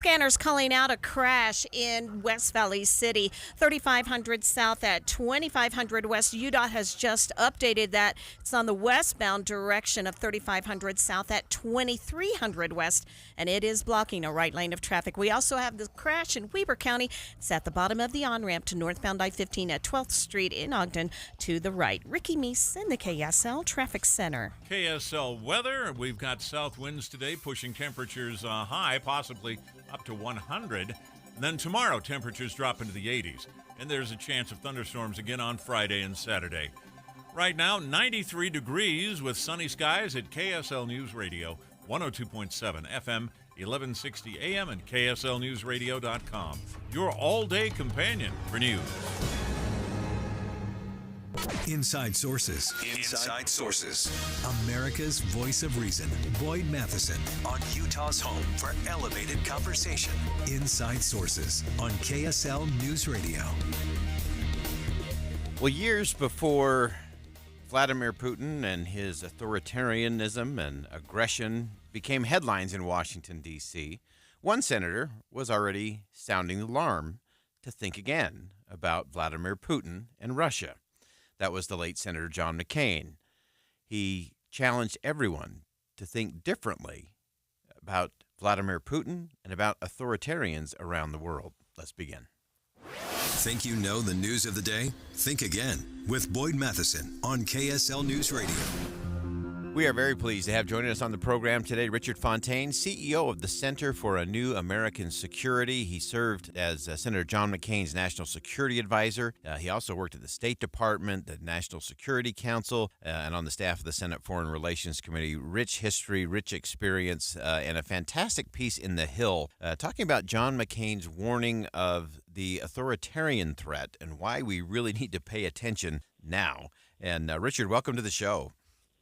Scanners calling out a crash in West Valley City, 3500 south at 2500 west. UDOT has just updated that. It's on the westbound direction of 3500 south at 2300 west, and it is blocking a right lane of traffic. We also have the crash in Weber County. It's at the bottom of the on-ramp to northbound I-15 at 12th Street in Ogden to the right. Ricky Meese in the KSL Traffic Center. KSL weather. We've got south winds today pushing temperatures high, possibly up to 100. And then tomorrow, temperatures drop into the 80s. And there's a chance of thunderstorms again on Friday and Saturday. Right now, 93 degrees with sunny skies at KSL News Radio, 102.7 FM, 1160 AM, and KSLNewsRadio.com. Your all-day companion for news. Inside Sources. Inside Sources. America's voice of reason. Boyd Matheson on Utah's home for elevated conversation. Inside Sources on KSL News Radio. Well, years before Vladimir Putin and his authoritarianism and aggression became headlines in Washington, D.C., one senator was already sounding the alarm to think again about Vladimir Putin and Russia. That was the late Senator John McCain. He challenged everyone to think differently about Vladimir Putin and about authoritarians around the world. Let's begin. Think you know the news of the day? Think again with Boyd Matheson on KSL News Radio. We are very pleased to have joining us on the program today Richard Fontaine, CEO of the Center for a New American Security. He served as Senator John McCain's National Security Advisor. He also worked at the State Department, the National Security Council, and on the staff of the Senate Foreign Relations Committee. Rich history, rich experience, and a fantastic piece in The Hill talking about John McCain's warning of the authoritarian threat and why we really need to pay attention now. And Richard, welcome to the show.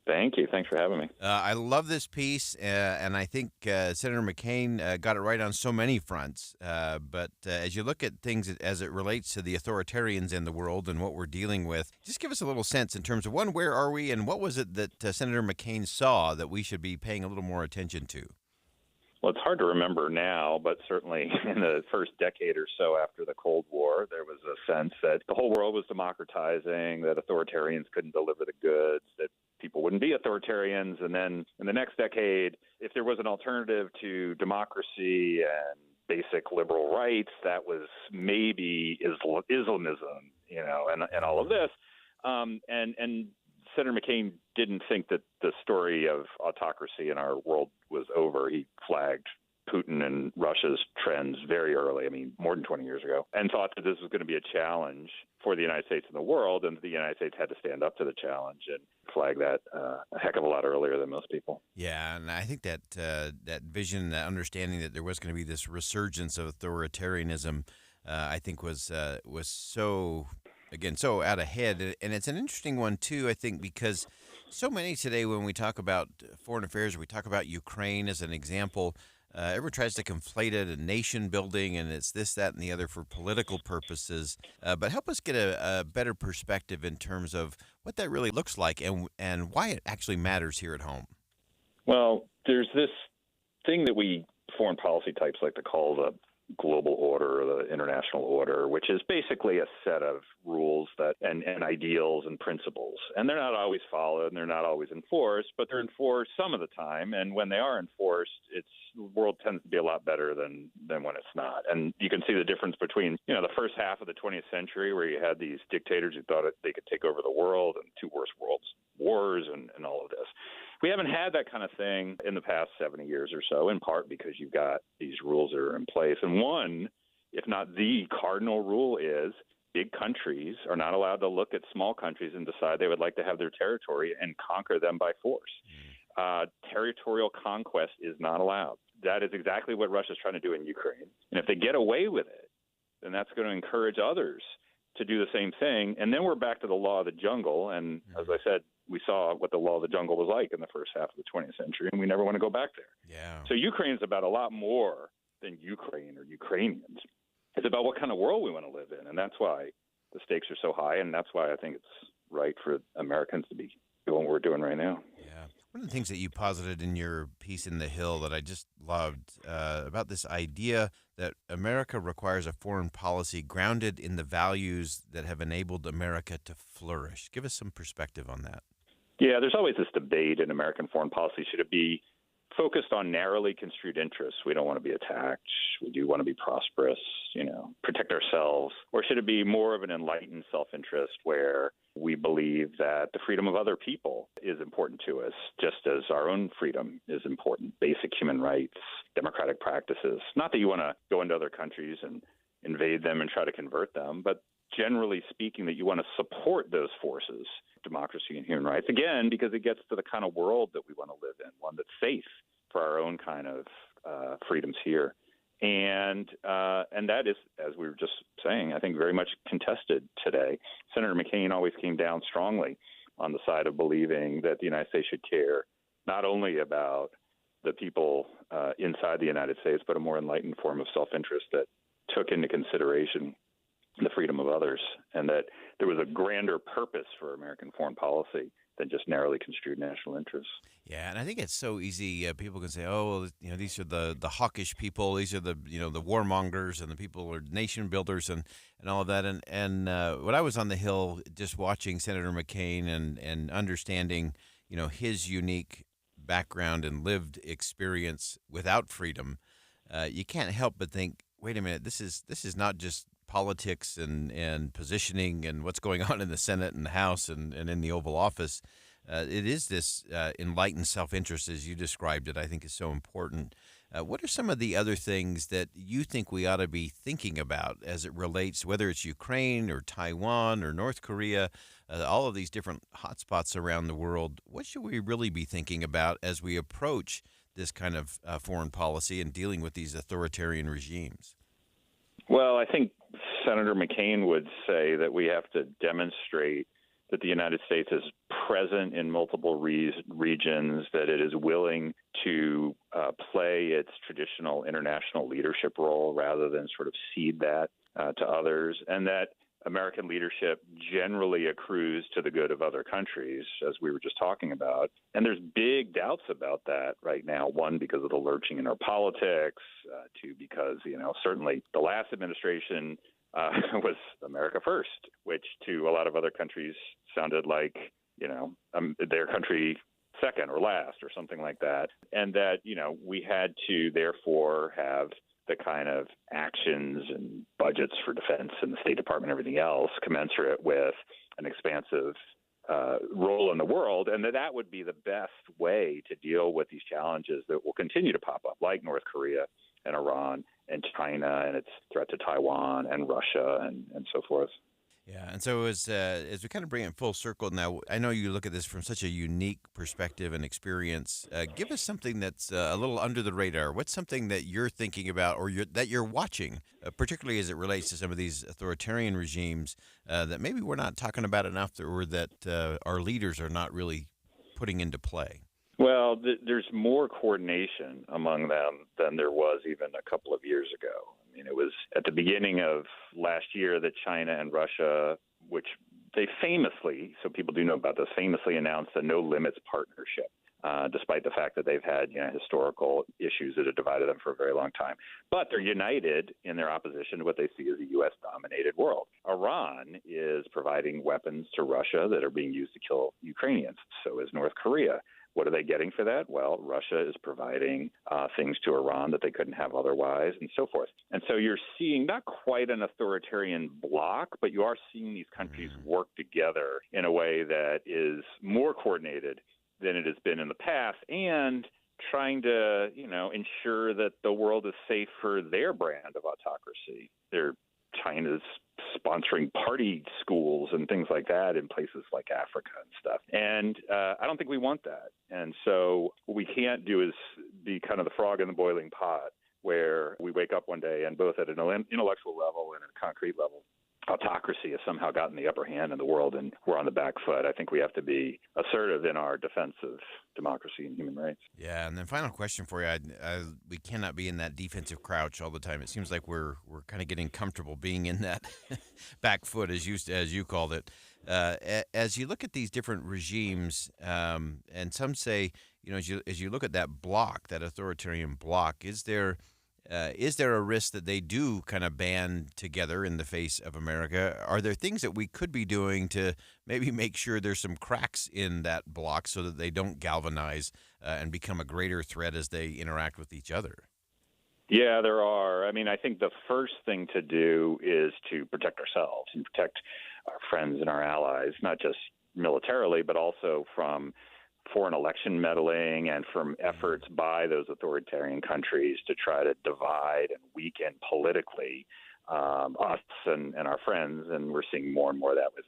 Thank you. Thanks for having me. I love this piece, and I think Senator McCain got it right on so many fronts. But as you look at things as it relates to the authoritarians in the world and what we're dealing with, just give us a little sense in terms of, one, where are we, and what was it that Senator McCain saw that we should be paying a little more attention to? Well, it's hard to remember now, but certainly in the first decade or so after the Cold War, there was a sense that the whole world was democratizing, that authoritarians couldn't deliver the goods, that people wouldn't be authoritarians. And then in the next decade, if there was an alternative to democracy and basic liberal rights, that was maybe Islamism, and all of this. And Senator McCain didn't think that the story of autocracy in our world was over. He flagged Putin and Russia's trends very early, more than 20 years ago, and thought that this was going to be a challenge for the United States and the world, and the United States had to stand up to the challenge and flag that a heck of a lot earlier than most people. Yeah, and I think that that vision, that understanding that there was going to be this resurgence of authoritarianism, I think was so out ahead. And it's an interesting one, too, I think, because so many today, when we talk about foreign affairs, we talk about Ukraine as an example, everyone tries to conflate it, a nation building, and it's this, that, and the other for political purposes. But help us get a better perspective in terms of what that really looks like and why it actually matters here at home. Well, there's this thing that we foreign policy types like to call the global order or the international order, which is basically a set of rules that and ideals and principles. And they're not always followed and they're not always enforced, but they're enforced some of the time. And when they are enforced, the world tends to be a lot better than when it's not. And you can see the difference between, the first half of the 20th century where you had these dictators who thought they could take over the world, and two worst worlds, wars and all of this. We haven't had that kind of thing in the past 70 years or so, in part because you've got these rules that are in place. And one, if not the cardinal rule, is big countries are not allowed to look at small countries and decide they would like to have their territory and conquer them by force. Territorial conquest is not allowed. That is exactly what Russia's trying to do in Ukraine. And if they get away with it, then that's going to encourage others to do the same thing. And then we're back to the law of the jungle. And as I said, we saw what the law of the jungle was like in the first half of the 20th century, and we never want to go back there. Yeah. So Ukraine is about a lot more than Ukraine or Ukrainians. It's about what kind of world we want to live in, and that's why the stakes are so high, and that's why I think it's right for Americans to be doing what we're doing right now. Yeah. One of the things that you posited in your piece in The Hill that I just loved about this idea that America requires a foreign policy grounded in the values that have enabled America to flourish. Give us some perspective on that. Yeah, there's always this debate in American foreign policy. Should it be focused on narrowly construed interests? We don't want to be attacked. We do want to be prosperous, protect ourselves. Or should it be more of an enlightened self-interest where we believe that the freedom of other people is important to us, just as our own freedom is important, basic human rights, democratic practices? Not that you want to go into other countries and invade them and try to convert them, but generally speaking, that you want to support those forces, democracy and human rights, again, because it gets to the kind of world that we want to live in, one that's safe for our own kind of freedoms here. And that is, as we were just saying, I think very much contested today. Senator McCain always came down strongly on the side of believing that the United States should care not only about the people inside the United States, but a more enlightened form of self-interest that took into consideration the freedom of others, and that there was a grander purpose for American foreign policy than just narrowly construed national interests. Yeah, and I think it's so easy. People can say, "Oh, well, these are the hawkish people. These are the the warmongers, and the people are nation builders, and all of that." And when I was on the Hill, just watching Senator McCain and understanding his unique background and lived experience without freedom, you can't help but think, wait a minute, this is not just politics and positioning and what's going on in the Senate and the House and in the Oval Office. It is this enlightened self-interest, as you described it, I think is so important. What are some of the other things that you think we ought to be thinking about as it relates, whether it's Ukraine or Taiwan or North Korea, all of these different hotspots around the world? What should we really be thinking about as we approach this kind of foreign policy and dealing with these authoritarian regimes? Well, I think Senator McCain would say that we have to demonstrate that the United States is present in multiple regions, that it is willing to play its traditional international leadership role rather than sort of cede that to others, and that American leadership generally accrues to the good of other countries, as we were just talking about. And there's big doubts about that right now. One, because of the lurching in our politics. Two, because, certainly the last administration was America first, which to a lot of other countries sounded like, their country second or last or something like that. And that, we had to therefore have the kind of actions and budgets for defense and the State Department and everything else commensurate with an expansive role in the world, and that would be the best way to deal with these challenges that will continue to pop up, like North Korea and Iran and China and its threat to Taiwan and Russia and so forth. Yeah, and so as we kind of bring it full circle now, I know you look at this from such a unique perspective and experience. Give us something that's a little under the radar. What's something that you're thinking about or that you're watching, particularly as it relates to some of these authoritarian regimes that maybe we're not talking about enough or that our leaders are not really putting into play? Well, there's more coordination among them than there was even a couple of years ago. I mean, it was at the beginning of last year that China and Russia, which they famously, so people do know about this, famously announced a no-limits partnership, despite the fact that they've had historical issues that have divided them for a very long time. But they're united in their opposition to what they see as a U.S.-dominated world. Iran is providing weapons to Russia that are being used to kill Ukrainians. So is North Korea. What are they getting for that? Well, Russia is providing things to Iran that they couldn't have otherwise, and so forth. And so you're seeing not quite an authoritarian bloc, but you are seeing these countries work together in a way that is more coordinated than it has been in the past, and trying to, ensure that the world is safe for their brand of autocracy. China's sponsoring party schools and things like that in places like Africa and stuff. And I don't think we want that. And so what we can't do is be kind of the frog in the boiling pot, where we wake up one day and both at an intellectual level and at a concrete level, autocracy has somehow gotten the upper hand in the world and we're on the back foot. I think we have to be assertive in our defense of democracy and human rights. Yeah, and then final question for you. We cannot be in that defensive crouch all the time. It seems like we're kind of getting comfortable being in that back foot, as you called it. As you look at these different regimes, and some say as you look at that bloc, that authoritarian bloc, is there a risk that they do kind of band together in the face of America? Are there things that we could be doing to maybe make sure there's some cracks in that bloc so that they don't galvanize and become a greater threat as they interact with each other? Yeah, there are. I mean, I think the first thing to do is to protect ourselves and protect our friends and our allies, not just militarily, but also from foreign election meddling and from efforts by those authoritarian countries to try to divide and weaken politically us and our friends. And we're seeing more and more of that with,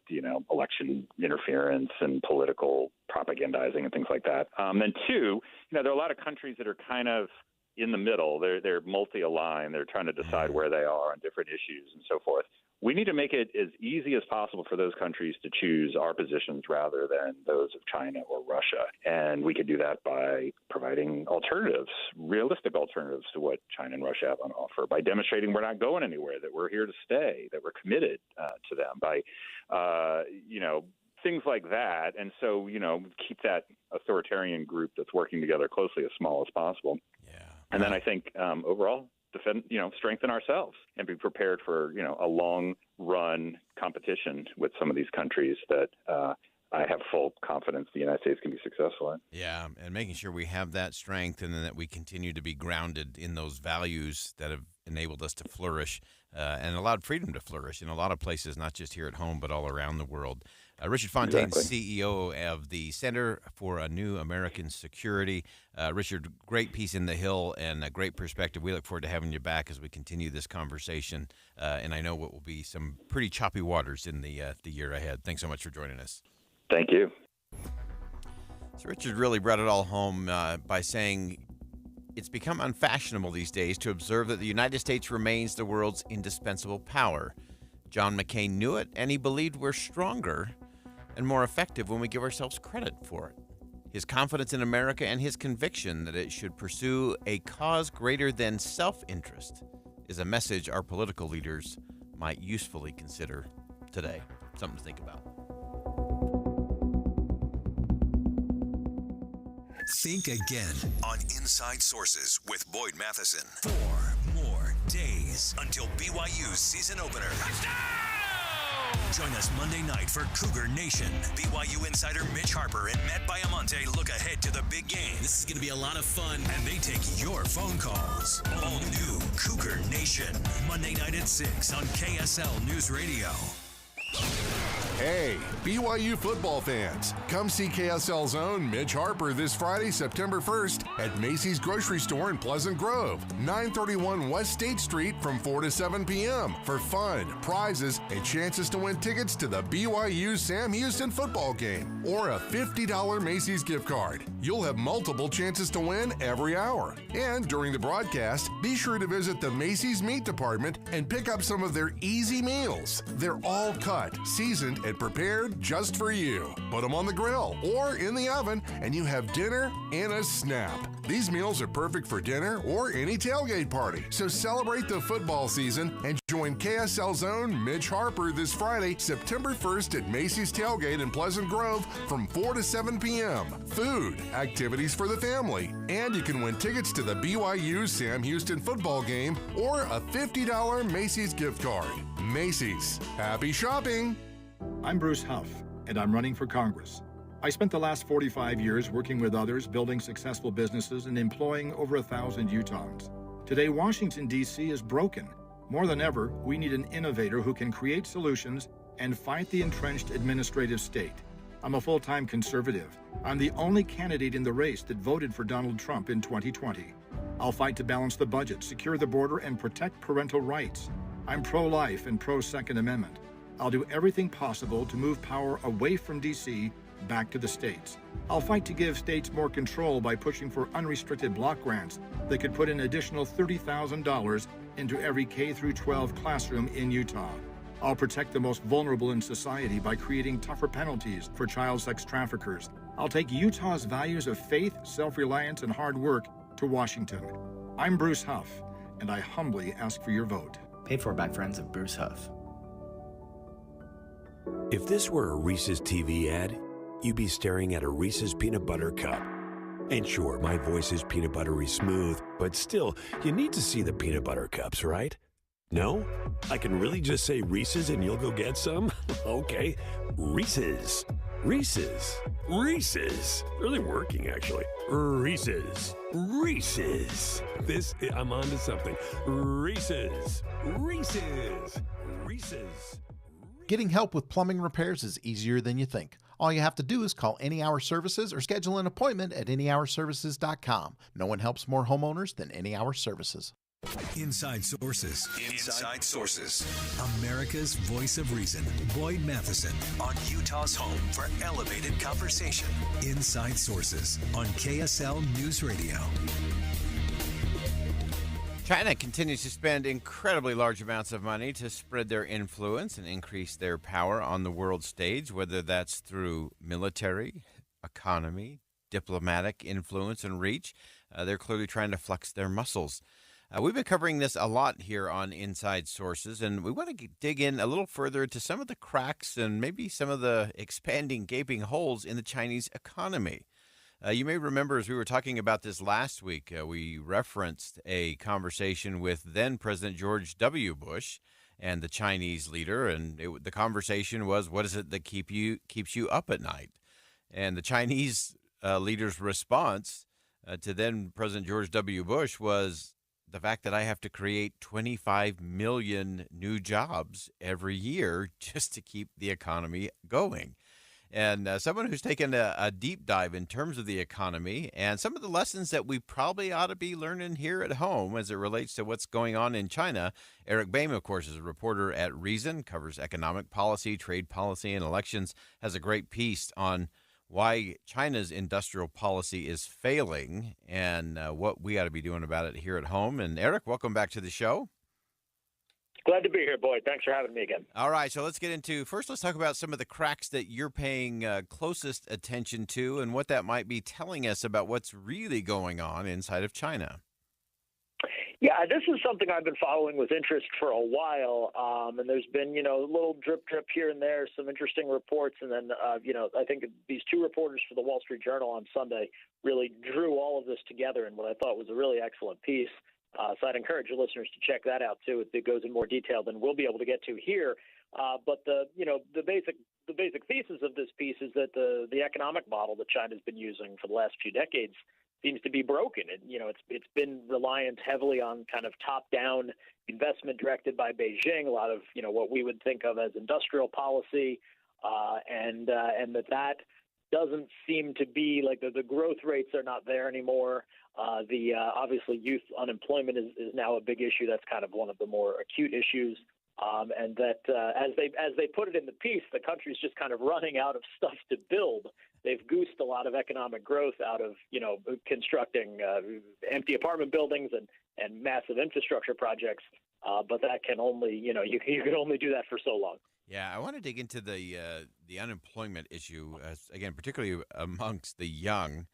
election interference and political propagandizing and things like that. And two, there are a lot of countries that are kind of in the middle. They're multi-aligned. They're trying to decide where they are on different issues and so forth. We need to make it as easy as possible for those countries to choose our positions rather than those of China or Russia. And we could do that by providing alternatives, realistic alternatives to what China and Russia have on offer, by demonstrating we're not going anywhere, that we're here to stay, that we're committed to them, by, things like that. And so, keep that authoritarian group that's working together closely as small as possible. Yeah. And then I think overall, strengthen ourselves and be prepared for, a long run competition with some of these countries that I have full confidence the United States can be successful in. Yeah, and making sure we have that strength and then that we continue to be grounded in those values that have enabled us to flourish and allowed freedom to flourish in a lot of places, not just here at home, but all around the world. Richard Fontaine, CEO of the Center for a New American Security. Richard, great piece in The Hill and a great perspective. We look forward to having you back as we continue this conversation. And I know what will be some pretty choppy waters in the year ahead. Thanks so much for joining us. Thank you. So Richard really brought it all home by saying it's become unfashionable these days to observe that the United States remains the world's indispensable power. John McCain knew it, and he believed we're stronger and more effective when we give ourselves credit for it. His confidence in America and his conviction that it should pursue a cause greater than self-interest is a message our political leaders might usefully consider today. Something to think about. Think again on Inside Sources with Boyd Matheson. 4 more days until BYU's season opener. Join us Monday night for Cougar Nation. BYU insider Mitch Harper and Matt Baiamonte look ahead to the big game. This is going to be a lot of fun. And they take your phone calls. All new Cougar Nation. Monday night at 6 on KSL News Radio. Hey, BYU football fans, come see KSL's own Mitch Harper this Friday, September 1st at Macy's Grocery Store in Pleasant Grove, 931 West State Street from 4 to 7 p.m. for fun, prizes, and chances to win tickets to the BYU Sam Houston football game or a $50 Macy's gift card. You'll have multiple chances to win every hour. And during the broadcast, be sure to visit the Macy's Meat Department and pick up some of their easy meals. They're all cut, seasoned, and prepared just for you. Put them on the grill or in the oven and you have dinner in a snap. These meals are perfect for dinner or any tailgate party. So celebrate the football season and join KSL's own Mitch Harper this Friday, September 1st at Macy's Tailgate in Pleasant Grove from 4 to 7 p.m. Food, activities for the family, and you can win tickets to the BYU Sam Houston football game or a $50 Macy's gift card. Macy's. Happy shopping! I'm Bruce Huff, and I'm running for Congress. I spent the last 45 years working with others, building successful businesses and employing over 1,000 Utahns. Today, Washington, D.C. is broken. More than ever, we need an innovator who can create solutions and fight the entrenched administrative state. I'm a full-time conservative. I'm the only candidate in the race that voted for Donald Trump in 2020. I'll fight to balance the budget, secure the border, and protect parental rights. I'm pro-life and pro-Second Amendment. I'll do everything possible to move power away from D.C. back to the states. I'll fight to give states more control by pushing for unrestricted block grants that could put an additional $30,000 into every K-12 classroom in Utah. I'll protect the most vulnerable in society by creating tougher penalties for child sex traffickers. I'll take Utah's values of faith, self-reliance, and hard work to Washington. I'm Bruce Huff, and I humbly ask for your vote. Paid for by friends of Bruce Huff. If this were a Reese's TV ad, you'd be staring at a Reese's peanut butter cup. And sure, my voice is peanut buttery smooth, but still, you need to see the peanut butter cups, right? No? I can really just say Reese's and you'll go get some? Okay. Reese's. Reese's. Reese's. Really working, actually. Reese's. Reese's. I'm on to something. Reese's. Reese's. Reese's. Getting help with plumbing repairs is easier than you think. All you have to do is call Any Hour Services or schedule an appointment at anyhourservices.com. No one helps more homeowners than Any Hour Services. Inside Sources. Inside Sources. America's voice of reason. Boyd Matheson on Utah's home for elevated conversation. Inside Sources on KSL News Radio. China continues to spend incredibly large amounts of money to spread their influence and increase their power on the world stage, whether that's through military, economy, diplomatic influence and reach. They're clearly trying to flex their muscles. We've been covering this a lot here on Inside Sources, and we want to dig in a little further to some of the cracks and maybe some of the expanding, gaping holes in the Chinese economy. You may remember as we were talking about this last week, we referenced a conversation with then President George W. Bush and the Chinese leader, and the conversation was, what is it that keeps you up at night? And the Chinese leader's response to then President George W. Bush was the fact that I have to create 25 million new jobs every year just to keep the economy going. And someone who's taken a deep dive in terms of the economy and some of the lessons that we probably ought to be learning here at home as it relates to what's going on in China. Eric Boehm, of course, is a reporter at Reason, covers economic policy, trade policy, and elections, has a great piece on why China's industrial policy is failing and what we ought to be doing about it here at home. And Eric, welcome back to the show. Glad to be here, Boyd. Thanks for having me again. All right, so let's get into, first let's talk about some of the cracks that you're paying closest attention to and what that might be telling us about what's really going on inside of China. Yeah, this is something I've been following with interest for a while, and there's been, a little drip here and there, some interesting reports, and then, I think these two reporters for the Wall Street Journal on Sunday really drew all of this together in what I thought was a really excellent piece. So I'd encourage your listeners to check that out too. It goes in more detail than we'll be able to get to here. But the basic thesis of this piece is that the economic model that China's been using for the last few decades seems to be broken. And it's been reliant heavily on kind of top-down investment directed by Beijing. A lot of what we would think of as industrial policy, and that doesn't seem to be like the growth rates are not there anymore. Obviously youth unemployment is now a big issue. That's kind of one of the more acute issues. And that as they put it in the piece, the country's just kind of running out of stuff to build. They've goosed a lot of economic growth out of constructing empty apartment buildings and massive infrastructure projects. But that can only you can only do that for so long. Yeah, I want to dig into the unemployment issue, again, particularly amongst the young.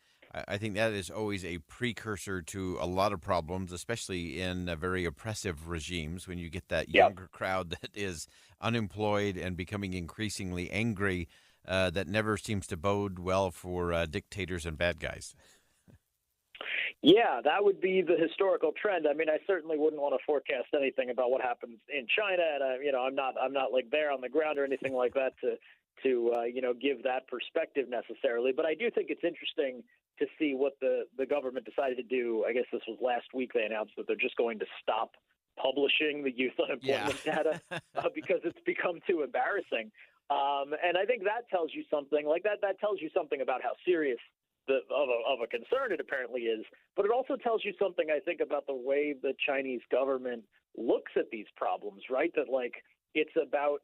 I think that is always a precursor to a lot of problems, especially in very oppressive regimes, when you get that younger crowd that is unemployed and becoming increasingly angry, that never seems to bode well for dictators and bad guys. Yeah, that would be the historical trend. I mean, I certainly wouldn't want to forecast anything about what happens in China, and I'm not like there on the ground or anything like that to give that perspective necessarily. But I do think it's interesting to see what the government decided to do. I guess this was last week. They announced that they're just going to stop publishing the youth unemployment data because it's become too embarrassing. And I think that tells you something. Like that tells you something about how serious of a concern it apparently is, but it also tells you something, I think, about the way the Chinese government looks at these problems, right? That like it's about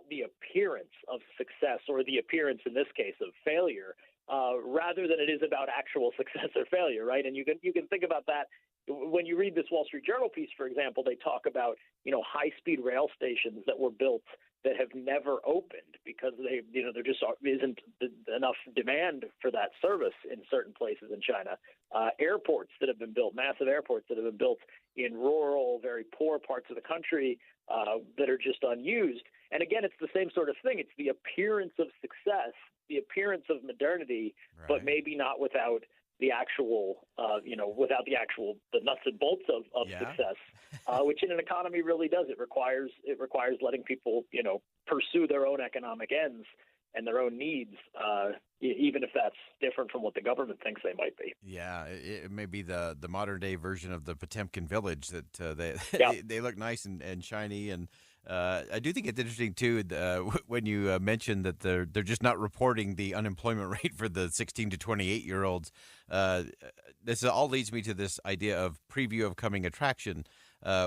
the appearance of success, or the appearance in this case of failure, rather than it is about actual success or failure, right? And you can think about that when you read this Wall Street Journal piece, for example. They talk about high-speed rail stations that were built that have never opened because there just isn't enough demand for that service in certain places in China. Airports that have been built, massive airports that have been built in rural, very poor parts of the country that are just unused. And again, it's the same sort of thing. It's the appearance of success, the appearance of modernity, but maybe not without the actual, without the nuts and bolts of success, which in an economy really does. It requires letting people, pursue their own economic ends and their own needs, even if that's different from what the government thinks they might be. Yeah, it may be the modern day version of the Potemkin village that they look nice and shiny. And I do think it's interesting too when you mentioned that they're just not reporting the unemployment rate for the 16 to 28-year-olds. This all leads me to this idea of preview of coming attraction.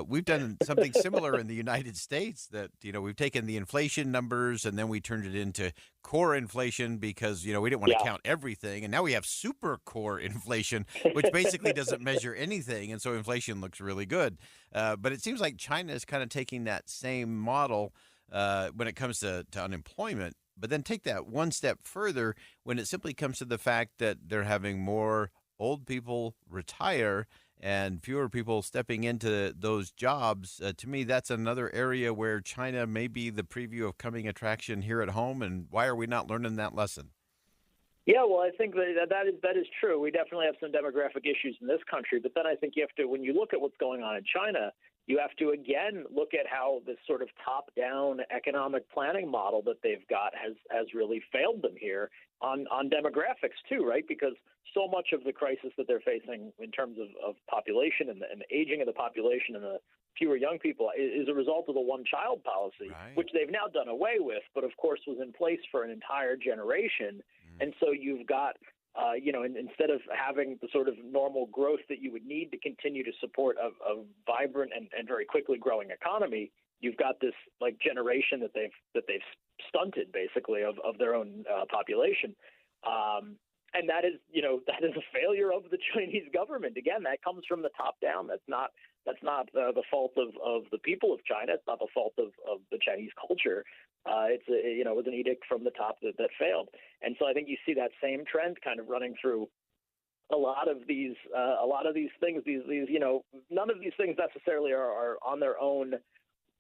We've done something similar in the United States that, we've taken the inflation numbers and then we turned it into core inflation because, we didn't want to count everything. And now we have super core inflation, which basically doesn't measure anything. And so inflation looks really good. But it seems like China is kind of taking that same model when it comes to unemployment, but then take that one step further when it simply comes to the fact that they're having more old people retire and fewer people stepping into those jobs. To me, that's another area where China may be the preview of coming attraction here at home. And why are we not learning that lesson? Yeah, well, I think that is true. We definitely have some demographic issues in this country, but then I think you have to, when you look at what's going on in China, you have to again look at how this sort of top-down economic planning model that they've got has really failed them here on demographics too, right? Because so much of the crisis that they're facing in terms of population and the aging of the population and the fewer young people is a result of the one-child policy, which they've now done away with, but of course was in place for an entire generation. And so you've got, instead of having the sort of normal growth that you would need to continue to support a vibrant and very quickly growing economy, you've got this like generation that they've stunted basically of their own population. And that is a failure of the Chinese government. Again, that comes from the top down. That's not the fault of the people of China. It's not the fault of the Chinese culture. It was an edict from the top that failed. And so I think you see that same trend kind of running through a lot of these things. These none of these things necessarily are on their own.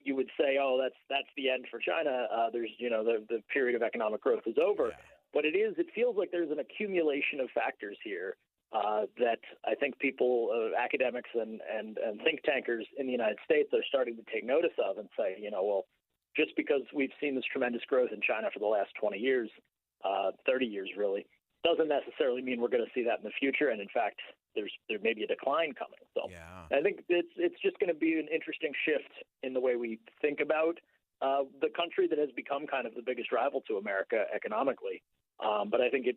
You would say, oh, that's the end for China. There's the period of economic growth is over. Yeah. But it feels like there's an accumulation of factors here that I think people, academics and think tankers in the United States are starting to take notice of and say, well, just because we've seen this tremendous growth in China for the last 20 years, 30 years really, doesn't necessarily mean we're going to see that in the future. And in fact, there may be a decline coming. So I think it's just going to be an interesting shift in the way we think about the country that has become kind of the biggest rival to America economically. But I think it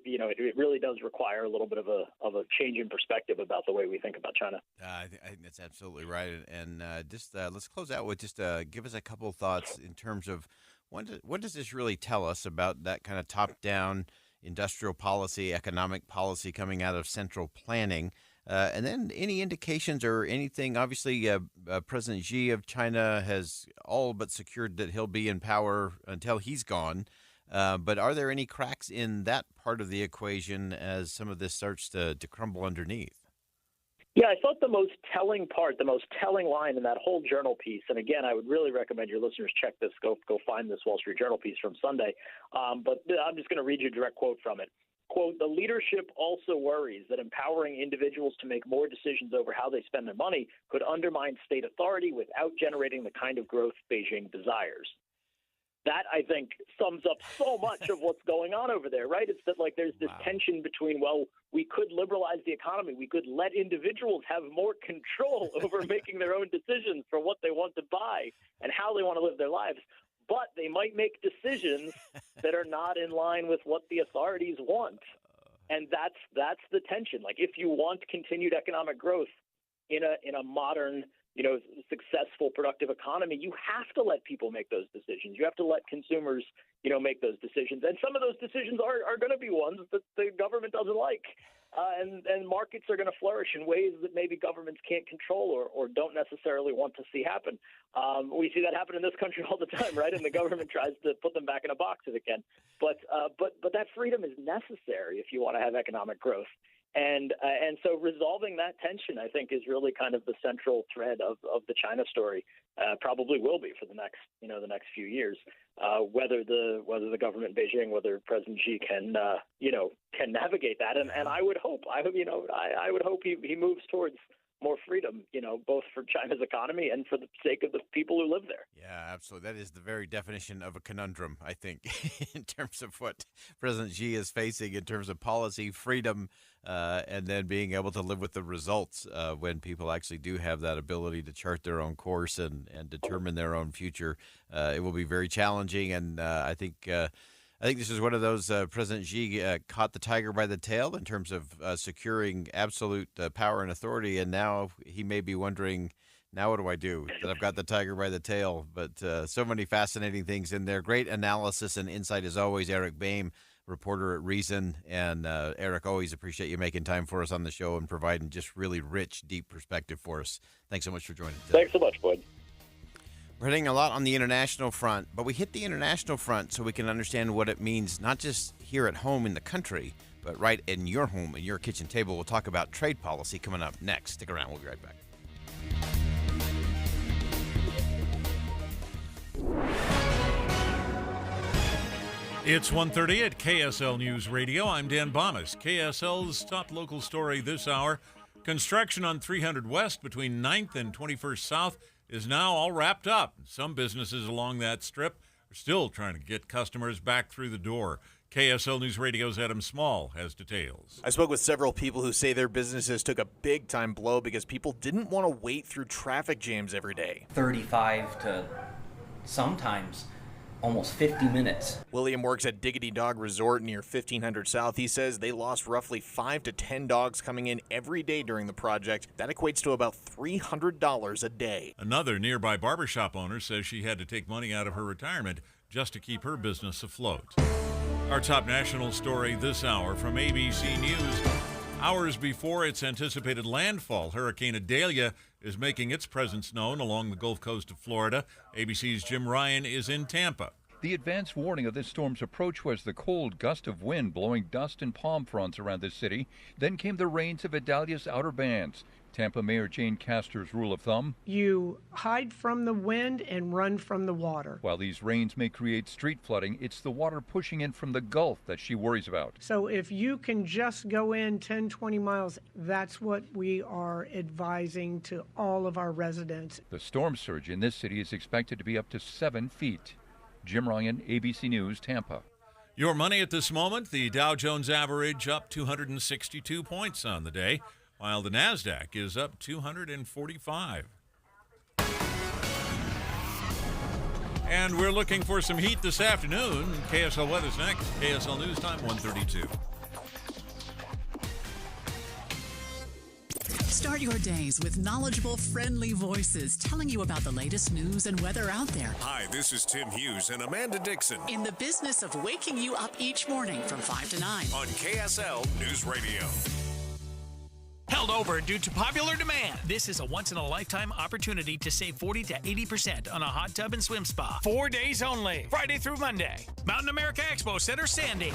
really does require a little bit of a change in perspective about the way we think about China. I think that's absolutely right. And let's close out with just give us a couple of thoughts in terms of what does this really tell us about that kind of top-down industrial policy, economic policy coming out of central planning? And then any indications or anything, obviously President Xi of China has all but secured that he'll be in power until he's gone. But are there any cracks in that part of the equation as some of this starts to crumble underneath? Yeah, I thought the most telling line in that whole journal piece, and again, I would really recommend your listeners check this, go find this Wall Street Journal piece from Sunday. But I'm just going to read you a direct quote from it. Quote, "The leadership also worries that empowering individuals to make more decisions over how they spend their money could undermine state authority without generating the kind of growth Beijing desires." That, I think, sums up so much of what's going on over there, right? It's that, like, there's this tension between, well, we could liberalize the economy. We could let individuals have more control over making their own decisions for what they want to buy and how they want to live their lives. But they might make decisions that are not in line with what the authorities want. And that's the tension. Like, if you want continued economic growth in a modern, successful, productive economy, you have to let people make those decisions. You have to let consumers, make those decisions. And some of those decisions are going to be ones that the government doesn't like. And markets are going to flourish in ways that maybe governments can't control or don't necessarily want to see happen. We see that happen in this country all the time, right? And the government tries to put them back in a box if it can. But that freedom is necessary if you want to have economic growth. And so resolving that tension, I think, is really kind of the central thread of the China story. Probably will be for the next few years. Whether the government in Beijing, whether President Xi can navigate that, and I would hope he moves towards more freedom, both for China's economy and for the sake of the people who live there. Yeah, absolutely. That is the very definition of a conundrum, I think, in terms of what President Xi is facing in terms of policy, freedom, and then being able to live with the results when people actually do have that ability to chart their own course and determine their own future. It will be very challenging, and I think this is one of those President Xi caught the tiger by the tail in terms of securing absolute power and authority, and now he may be wondering, now what do I do that I've got the tiger by the tail? But so many fascinating things in there. Great analysis and insight as always, Eric Boehm, reporter at Reason. And Eric, always appreciate you making time for us on the show and providing just really rich, deep perspective for us. Thanks so much for joining today. Thanks so much, Boyd. We're hitting a lot on the international front, but we hit the international front so we can understand what it means, not just here at home in the country, but right in your home, in your kitchen table. We'll talk about trade policy coming up next. Stick around. We'll be right back. It's 1:30 at KSL News Radio. I'm Dan Bomas. KSL's top local story this hour. Construction on 300 West between 9th and 21st South is now all wrapped up. Some businesses along that strip are still trying to get customers back through the door. KSL News Radio's Adam Small has details. I spoke with several people who say their businesses took a big-time blow because people didn't want to wait through traffic jams every day. 35 to sometimes almost 50 minutes. William works at Diggity Dog Resort near 1500 South. He says they lost roughly 5 to 10 dogs coming in every day during the project. That equates to about $300 a day. Another nearby barbershop owner says she had to take money out of her retirement just to keep her business afloat. Our top national story this hour from ABC News. Hours before its anticipated landfall, Hurricane Idalia is making its presence known along the Gulf Coast of Florida. ABC's Jim Ryan is in Tampa. The advance warning of this storm's approach was the cold gust of wind blowing dust and palm fronds around the city. Then came the rains of Idalia's outer bands. Tampa Mayor Jane Castor's rule of thumb: you hide from the wind and run from the water. While these rains may create street flooding, it's the water pushing in from the Gulf that she worries about. So if you can just go in 10, 20 miles, that's what we are advising to all of our residents. The storm surge in this city is expected to be up to 7 feet. Jim Ryan, ABC News, Tampa. Your money at this moment, the Dow Jones average up 262 points on the day, while the NASDAQ is up 245. And we're looking for some heat this afternoon. KSL weather's next. KSL News Time, 1:32. Start your days with knowledgeable, friendly voices telling you about the latest news and weather out there. Hi, this is Tim Hughes and Amanda Dixon. In the business of waking you up each morning from 5 to 9. On KSL News Radio. Held over due to popular demand. This is a once-in-a-lifetime opportunity to save 40 to 80% on a hot tub and swim spa. 4 days only, Friday through Monday. Mountain America Expo Center, Sandy.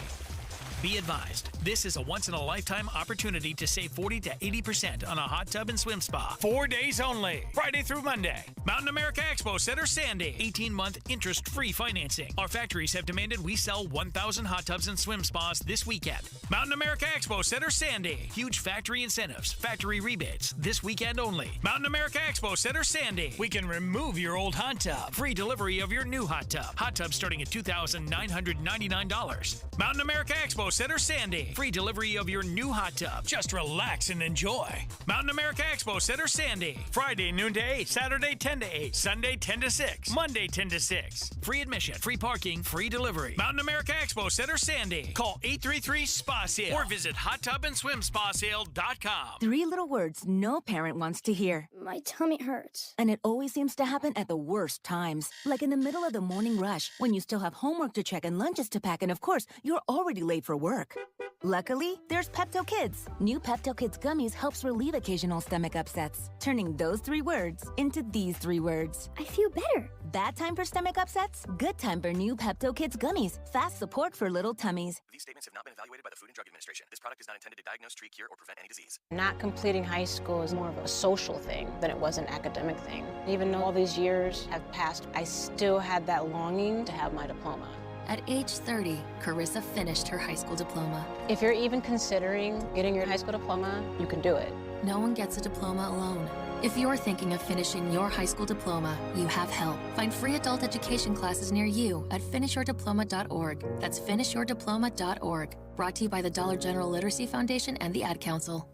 Be advised, this is a once-in-a-lifetime opportunity to save 40 to 80% on a hot tub and swim spa. 4 days only, Friday through Monday. Mountain America Expo Center, Sandy. 18-month interest-free financing. Our factories have demanded we sell 1,000 hot tubs and swim spas this weekend. Mountain America Expo Center, Sandy. Huge factory incentives, factory rebates, this weekend only. Mountain America Expo Center, Sandy. We can remove your old hot tub. Free delivery of your new hot tub. Hot tub starting at $2,999. Mountain America Expo Center, Sandy. Free delivery of your new hot tub. Just relax and enjoy. Mountain America Expo Center, Sandy. Friday noon to 8, Saturday 10 to 8, Sunday 10 to 6, Monday 10 to 6. Free admission, free parking, free delivery. Mountain America Expo Center, Sandy. Call 833-SPA-SALE or visit hottubandSwimSpaSale.com. 3 little words no parent wants to hear. My tummy hurts. And it always seems to happen at the worst times. Like in the middle of the morning rush, when you still have homework to check and lunches to pack, and of course, you're already late for work. Luckily, there's Pepto Kids. New Pepto Kids gummies helps relieve occasional stomach upsets, turning those 3 words into these 3 words. I feel better. Bad time for stomach upsets? Good time for new Pepto Kids gummies. Fast support for little tummies. These statements have not been evaluated by the Food and Drug Administration. This product is not intended to diagnose, treat, cure, or prevent any disease. Not completing high school is more of a social thing than it was an academic thing. Even though all these years have passed, I still had that longing to have my diploma. At age 30, Carissa finished her high school diploma. If you're even considering getting your high school diploma, you can do it. No one gets a diploma alone. If you're thinking of finishing your high school diploma, you have help. Find free adult education classes near you at finishyourdiploma.org. That's finishyourdiploma.org. Brought to you by the Dollar General Literacy Foundation and the Ad Council.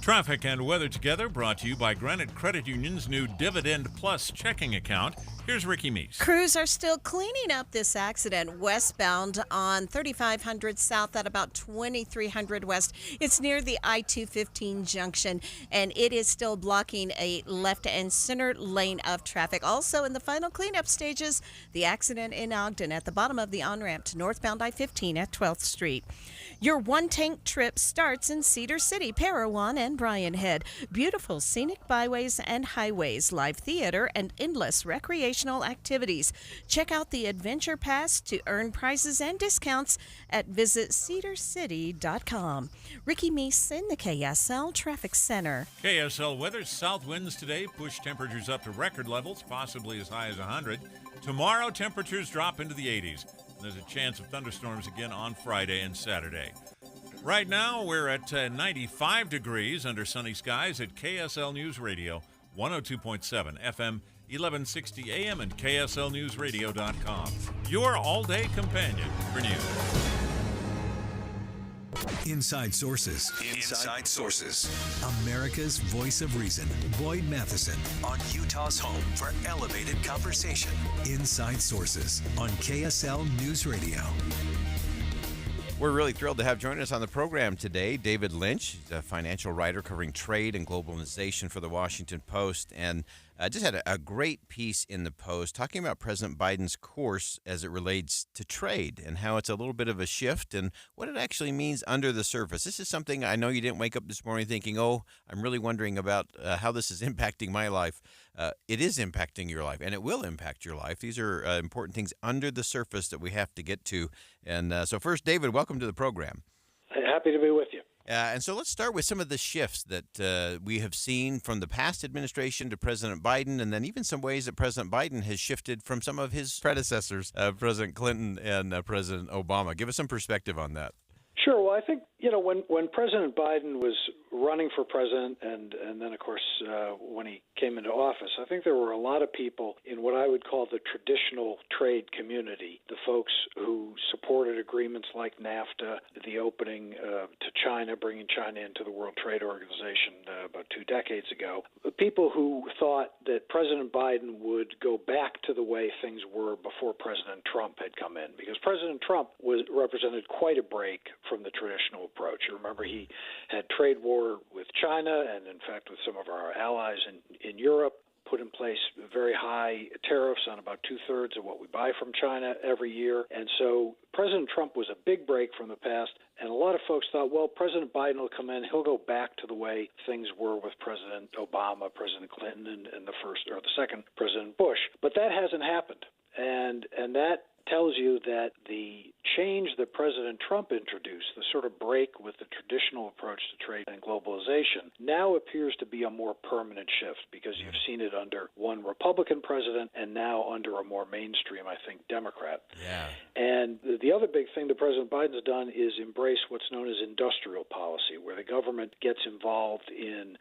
Traffic and weather together, brought to you by Granite Credit Union's new Dividend Plus checking account. Here's Ricky Meese. Crews are still cleaning up this accident westbound on 3500 South at about 2300 West. It's near the I-215 junction, and it is still blocking a left and center lane of traffic. Also in the final cleanup stages, the accident in Ogden at the bottom of the on-ramp to northbound I-15 at 12th Street. Your one-tank trip starts in Cedar City, Parowan, and Bryan Head. Beautiful scenic byways and highways, live theater, and endless recreational activities. Check out the Adventure Pass to earn prizes and discounts at visitcedarcity.com. Ricky Meese in the KSL Traffic Center. KSL weather. South winds today push temperatures up to record levels, possibly as high as 100. Tomorrow, temperatures drop into the 80s. There's a chance of thunderstorms again on Friday and Saturday. Right now, we're at 95 degrees under sunny skies at KSL News Radio, 102.7 FM, 1160 AM, and KSLNewsRadio.com. Your all-day companion for news. Inside Sources. Inside Sources. America's voice of reason. Boyd Matheson on Utah's home for elevated conversation. Inside Sources on KSL News Radio. We're really thrilled to have joining us on the program today David Lynch. He's a financial writer covering trade and globalization for the Washington Post, and just had a great piece in the Post talking about President Biden's course as it relates to trade and how it's a little bit of a shift and what it actually means under the surface. This is something I know you didn't wake up this morning thinking, oh, I'm really wondering about how this is impacting my life. It is impacting your life, and it will impact your life. These are important things under the surface that we have to get to. And so first, David, welcome to the program. Happy to be with you. And so let's start with some of the shifts that we have seen from the past administration to President Biden, and then even some ways that President Biden has shifted from some of his predecessors, President Clinton and President Obama. Give us some perspective on that. Sure. Well, I think, when President Biden was running for president and then, of course, when he came into office, I think there were a lot of people in what I would call the traditional trade community, the folks who supported agreements like NAFTA, the opening to China, bringing China into the World Trade Organization about 2 decades ago, the people who thought that President Biden would go back to the way things were before President Trump had come in, because President Trump represented quite a break from the traditional approach. You remember he had trade war with China and, in fact, with some of our allies in Europe, put in place very high tariffs on about 2/3 of what we buy from China every year. And so President Trump was a big break from the past, and a lot of folks thought, well, President Biden will come in, he'll go back to the way things were with President Obama, President Clinton, and the first or the second President Bush. But that hasn't happened. And that tells you that the change that President Trump introduced, the sort of break with the traditional approach to trade and globalization, now appears to be a more permanent shift because you've seen it under one Republican president and now under a more mainstream, I think, Democrat. Yeah. And the other big thing that President Biden's done is embrace what's known as industrial policy, where the government gets involved in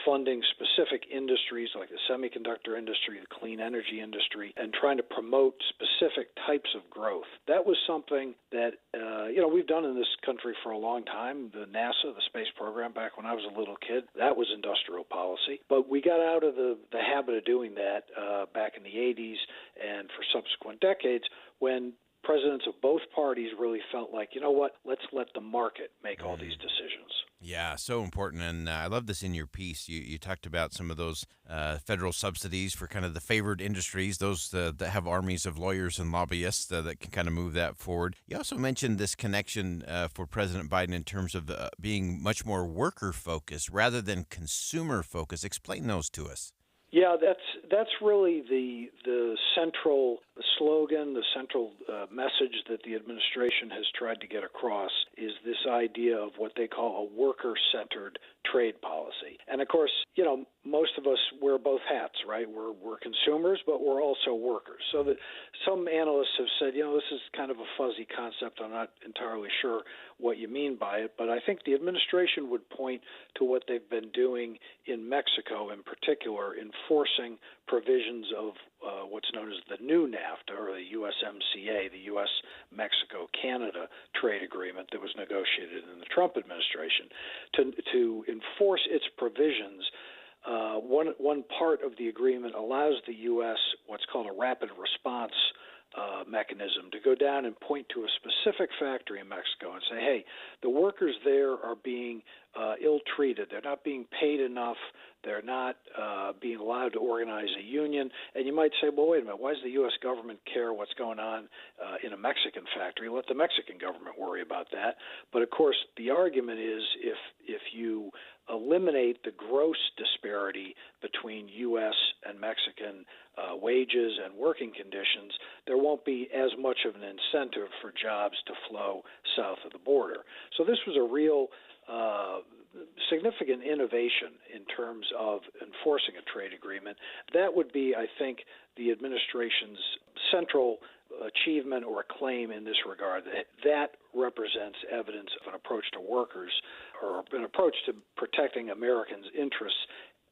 funding specific industries like the semiconductor industry, the clean energy industry, and trying to promote specific types of growth. That was something that, we've done in this country for a long time. The NASA, the space program, back when I was a little kid, that was industrial policy. But we got out of the habit of doing that back in the 80s and for subsequent decades when presidents of both parties really felt like, let's let the market make all these decisions. Yeah, so important. And I love this in your piece. You talked about some of those federal subsidies for kind of the favored industries, those that have armies of lawyers and lobbyists that can kind of move that forward. You also mentioned this connection for President Biden in terms of being much more worker focused rather than consumer focused. Explain those to us. Yeah, that's really the central slogan, the central message that the administration has tried to get across is this idea of what they call a worker-centered trade policy. And of course, most of us wear both hats, right? We're consumers, but we're also workers. So that some analysts have said, this is kind of a fuzzy concept. I'm not entirely sure what you mean by it, but I think the administration would point to what they've been doing in Mexico, in particular, enforcing provisions of what's known as the new NAFTA, or the USMCA, the U.S.-Mexico-Canada trade agreement that was negotiated in the Trump administration, to enforce its provisions. One part of the agreement allows the U.S. what's called a rapid response mechanism to go down and point to a specific factory in Mexico and say, hey, the workers there are being ill-treated. They're not being paid enough. They're not being allowed to organize a union. And you might say, well, wait a minute, why does the U.S. government care what's going on in a Mexican factory? Let the Mexican government worry about that. But, of course, the argument is if you eliminate the gross disparity between U.S. and Mexican wages and working conditions, there won't be as much of an incentive for jobs to flow south of the border. So this was a real significant innovation in terms of enforcing a trade agreement. That would be, I think, the administration's central achievement or claim in this regard. That represents evidence of an approach to workers, or an approach to protecting Americans' interests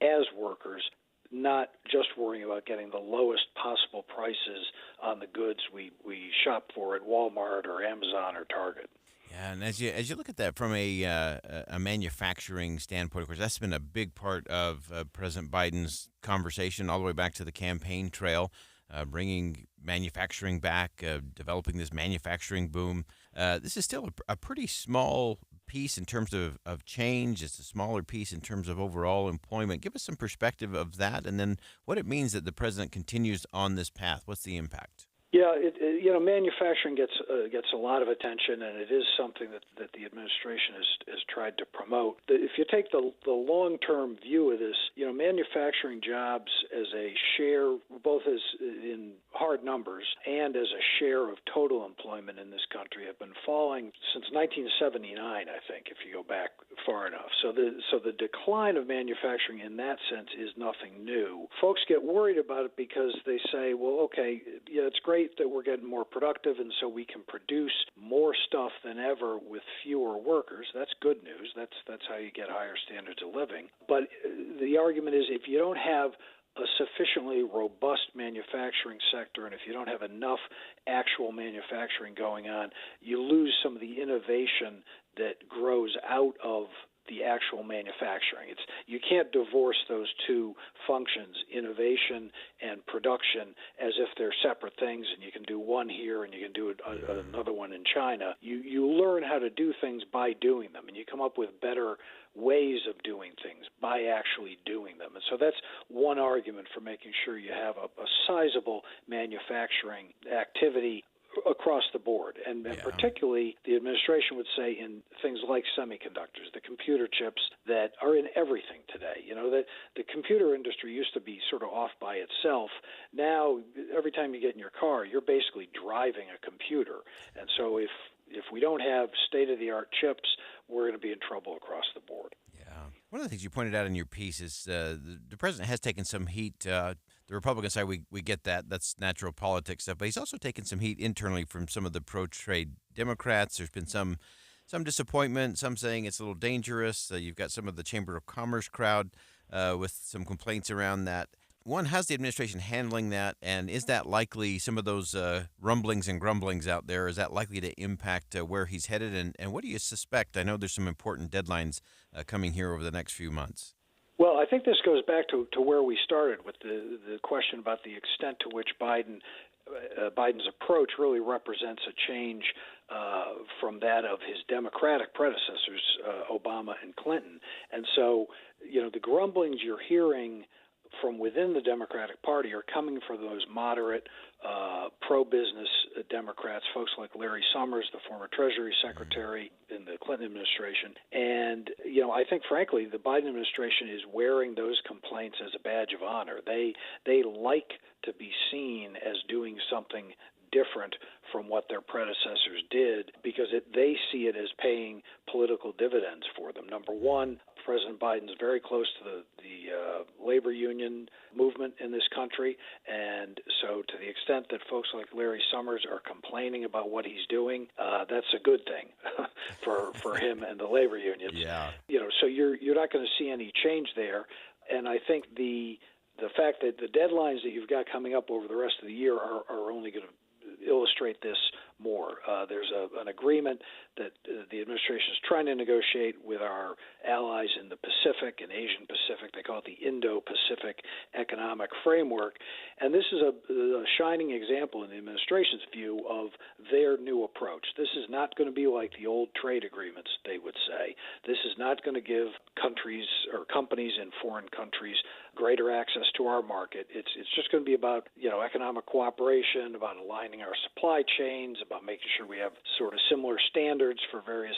as workers, not just worrying about getting the lowest possible prices on the goods we shop for at Walmart or Amazon or Target. Yeah, and as you look at that from a manufacturing standpoint, of course, that's been a big part of President Biden's conversation all the way back to the campaign trail, bringing manufacturing back, developing this manufacturing boom. This is still a pretty small piece in terms of change. It's a smaller piece in terms of overall employment. Give us some perspective of that, and then what it means that the president continues on this path. What's the impact? Yeah, manufacturing gets a lot of attention, and it is something that the administration has tried to promote. If you take the long-term view of this, manufacturing jobs as a share, both as in hard numbers and as a share of total employment in this country, have been falling since 1979, I think, if you go back far enough. So the decline of manufacturing in that sense is nothing new. Folks get worried about it because they say, well, okay, it's great that we're getting more productive, and so we can produce more stuff than ever with fewer workers. That's good news. That's how you get higher standards of living. But the argument is, if you don't have a sufficiently robust manufacturing sector, and if you don't have enough actual manufacturing going on, you lose some of the innovation that grows out of the actual manufacturing. You can't divorce those two functions, innovation and production, as if they're separate things, and you can do one here and you can do another one in China. You learn how to do things by doing them, and you come up with better ways of doing things by actually doing them. And so that's one argument for making sure you have a sizable manufacturing activity across the board, and particularly the administration would say in things like semiconductors, the computer chips that are in everything today. That the computer industry used to be sort of off by itself. Now, every time you get in your car, you're basically driving a computer. And so if we don't have state-of-the-art chips, we're going to be in trouble across the board. One of the things you pointed out in your piece is the president has taken some heat. The Republican side, we get that. That's natural politics stuff. But he's also taken some heat internally from some of the pro-trade Democrats. There's been some disappointment, some saying it's a little dangerous. You've got some of the Chamber of Commerce crowd with some complaints around that. One, how's the administration handling that? And is that likely, some of those rumblings and grumblings out there, is that likely to impact where he's headed? And what do you suspect? I know there's some important deadlines coming here over the next few months. Well, I think this goes back to where we started with the question about the extent to which Biden Biden's approach really represents a change from that of his Democratic predecessors, Obama and Clinton. And so, the grumblings you're hearing from within the Democratic Party are coming from those moderate, pro-business Democrats, folks like Larry Summers, the former Treasury Secretary in the Clinton administration. And, I think, frankly, the Biden administration is wearing those complaints as a badge of honor. They like to be seen as doing something different from what their predecessors did because they see it as paying political dividends for them. Number one, President Biden's very close to the labor union movement in this country, and so to the extent that folks like Larry Summers are complaining about what he's doing, that's a good thing for him and the labor unions. Yeah. So you're not going to see any change there, and I think the fact that the deadlines that you've got coming up over the rest of the year are only going to illustrate this more. There's an agreement that the administration is trying to negotiate with our allies in the Pacific and Asian Pacific. They call it the Indo-Pacific Economic Framework. And this is a shining example in the administration's view of their new approach. This is not going to be like the old trade agreements, they would say. This is not going to give countries or companies in foreign countries greater access to our market. It's just going to be about, economic cooperation, about aligning our supply chains, about making sure we have sort of similar standards for various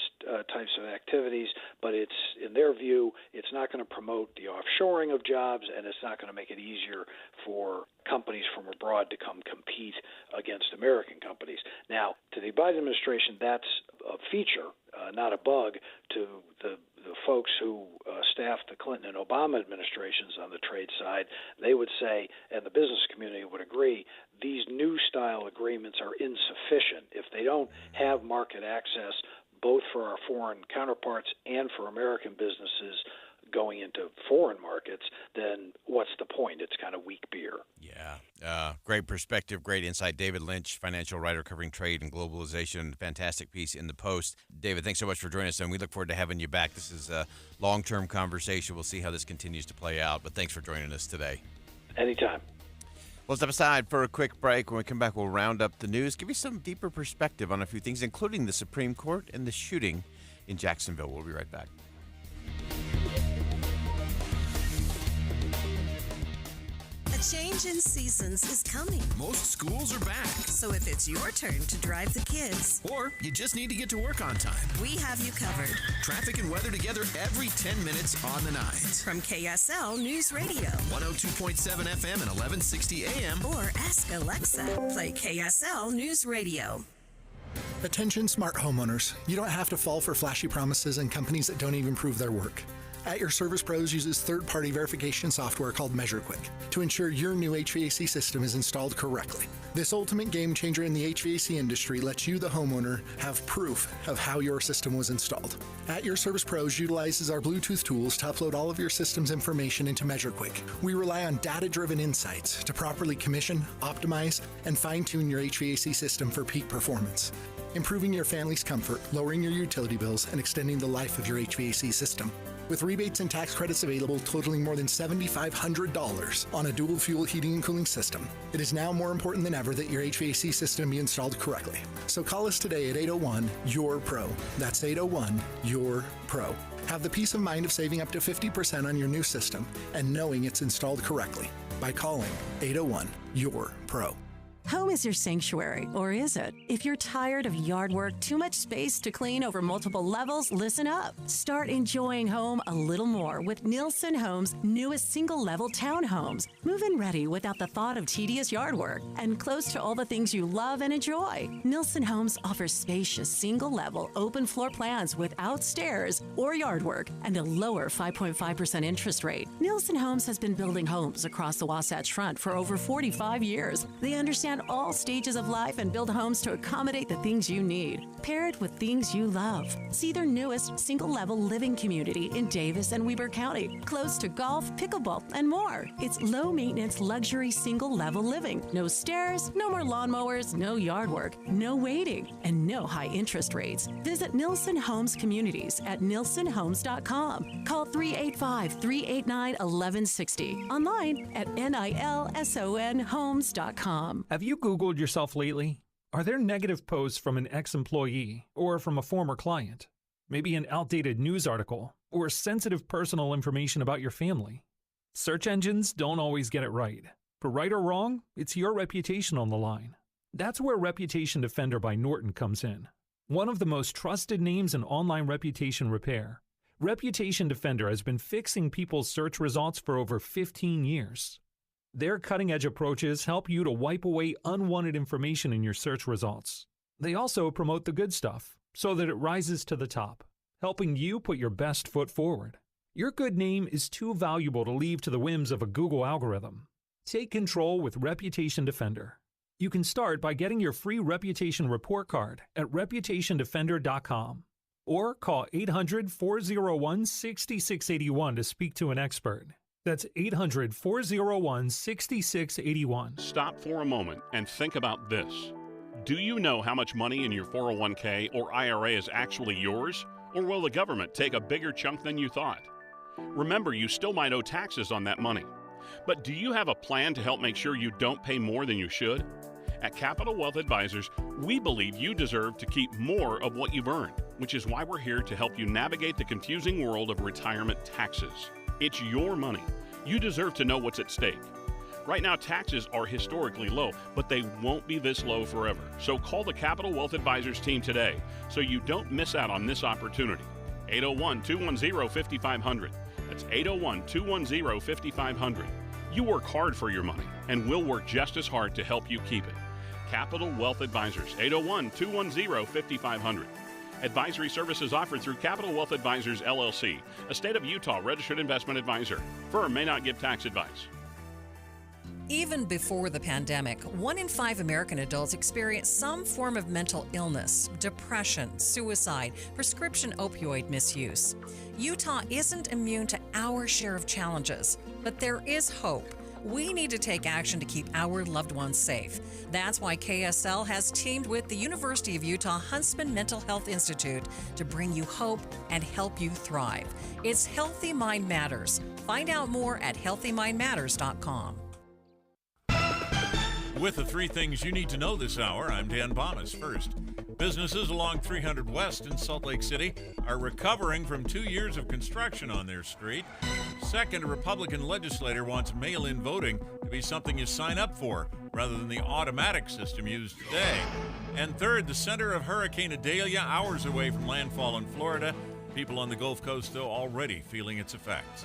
types of activities. But it's, in their view, it's not going to promote the offshoring of jobs, and it's not going to make it easier for companies from abroad to come compete against American companies. Now, to the Biden administration, that's a feature, not a bug, to the folks who staffed the Clinton and Obama administrations on the trade side. They would say, and the business community would agree, these new style agreements are insufficient. If they don't have market access both for our foreign counterparts and for American businesses going into foreign markets, then what's the point? It's kind of weak beer. Yeah. Great perspective, great insight. David Lynch, financial writer covering trade and globalization. Fantastic piece in the Post. David, thanks so much for joining us, and we look forward to having you back. This is a long-term conversation. We'll see how this continues to play out, but thanks for joining us today. Anytime. We'll step aside for a quick break. When we come back, we'll round up the news, give you some deeper perspective on a few things, including the Supreme Court and the shooting in Jacksonville. We'll be right back. A change in seasons is coming. Most schools are back. So if it's your turn to drive the kids, or you just need to get to work on time, we have you covered. Traffic and weather together every 10 minutes on the nines. From KSL News Radio, 102.7 FM and 1160 AM. Or ask Alexa, play KSL News Radio. Attention smart homeowners. You don't have to fall for flashy promises and companies that don't even prove their work. At Your Service Pros uses third-party verification software called MeasureQuick to ensure your new HVAC system is installed correctly. This ultimate game changer in the HVAC industry lets you, the homeowner, have proof of how your system was installed. At Your Service Pros utilizes our Bluetooth tools to upload all of your system's information into MeasureQuick. We rely on data-driven insights to properly commission, optimize, and fine-tune your HVAC system for peak performance, improving your family's comfort, lowering your utility bills, and extending the life of your HVAC system. With rebates and tax credits available totaling more than $7,500 on a dual fuel heating and cooling system, it is now more important than ever that your HVAC system be installed correctly. So call us today at 801-YOUR-PRO. That's 801-YOUR-PRO. Have the peace of mind of saving up to 50% on your new system and knowing it's installed correctly by calling 801-YOUR-PRO. Home is your sanctuary, or is it? If you're tired of yard work, too much space to clean over multiple levels, listen up. Start enjoying home a little more with Nielsen Homes' newest single-level townhomes. Move-in ready without the thought of tedious yard work and close to all the things you love and enjoy. Nielsen Homes offers spacious, single-level, open floor plans without stairs or yard work and a lower 5.5% interest rate. Nielsen Homes has been building homes across the Wasatch Front for over 45 years. They understand all stages of life and build homes to accommodate the things you need. Pair it with things you love. See their newest single-level living community in Davis and Weber County, close to golf, pickleball, and more. It's low-maintenance luxury single-level living. No stairs, no more lawnmowers, no yard work, no waiting, and no high interest rates. Visit Nielsen Homes Communities at nielsenhomes.com. Call 385-389-1160. Online at nilsonhomes.com. Have you Googled yourself lately? Are there negative posts from an ex-employee or from a former client? Maybe an outdated news article or sensitive personal information about your family? Search engines don't always get it right. But right or wrong, it's your reputation on the line. That's where Reputation Defender by Norton comes in. One of the most trusted names in online reputation repair, Reputation Defender has been fixing people's search results for over 15 years. Their cutting-edge approaches help you to wipe away unwanted information in your search results. They also promote the good stuff so that it rises to the top, helping you put your best foot forward. Your good name is too valuable to leave to the whims of a Google algorithm. Take control with Reputation Defender. You can start by getting your free reputation report card at reputationdefender.com or call 800-401-6681 to speak to an expert. That's 800-401-6681. Stop for a moment and think about this. Do you know how much money in your 401k or IRA is actually yours? Or will the government take a bigger chunk than you thought? Remember, you still might owe taxes on that money. But do you have a plan to help make sure you don't pay more than you should? At Capital Wealth Advisors, we believe you deserve to keep more of what you've earned, which is why we're here to help you navigate the confusing world of retirement taxes. It's your money. You deserve to know what's at stake. Right now, taxes are historically low, but they won't be this low forever. So call the Capital Wealth Advisors team today so you don't miss out on this opportunity. 801-210-5500. That's 801-210-5500. You work hard for your money, and we'll work just as hard to help you keep it. Capital Wealth Advisors, 801-210-5500. Advisory services offered through Capital Wealth Advisors, LLC, a state of Utah registered investment advisor. Firm may not give tax advice. Even before the pandemic, 1 in 5 American adults experience some form of mental illness, depression, suicide, prescription opioid misuse. Utah isn't immune to our share of challenges, but there is hope. We need to take action to keep our loved ones safe. That's why KSL has teamed with the University of Utah Huntsman Mental Health Institute to bring you hope and help you thrive. It's Healthy Mind Matters. Find out more at healthymindmatters.com. With the 3 things you need to know this hour, I'm Dan Bomas. First, businesses along 300 West in Salt Lake City are recovering from 2 years of construction on their street. Second, a Republican legislator wants mail-in voting to be something you sign up for rather than the automatic system used today. And third, the center of Hurricane Idalia, hours away from landfall in Florida. People on the Gulf Coast, though, already feeling its effects.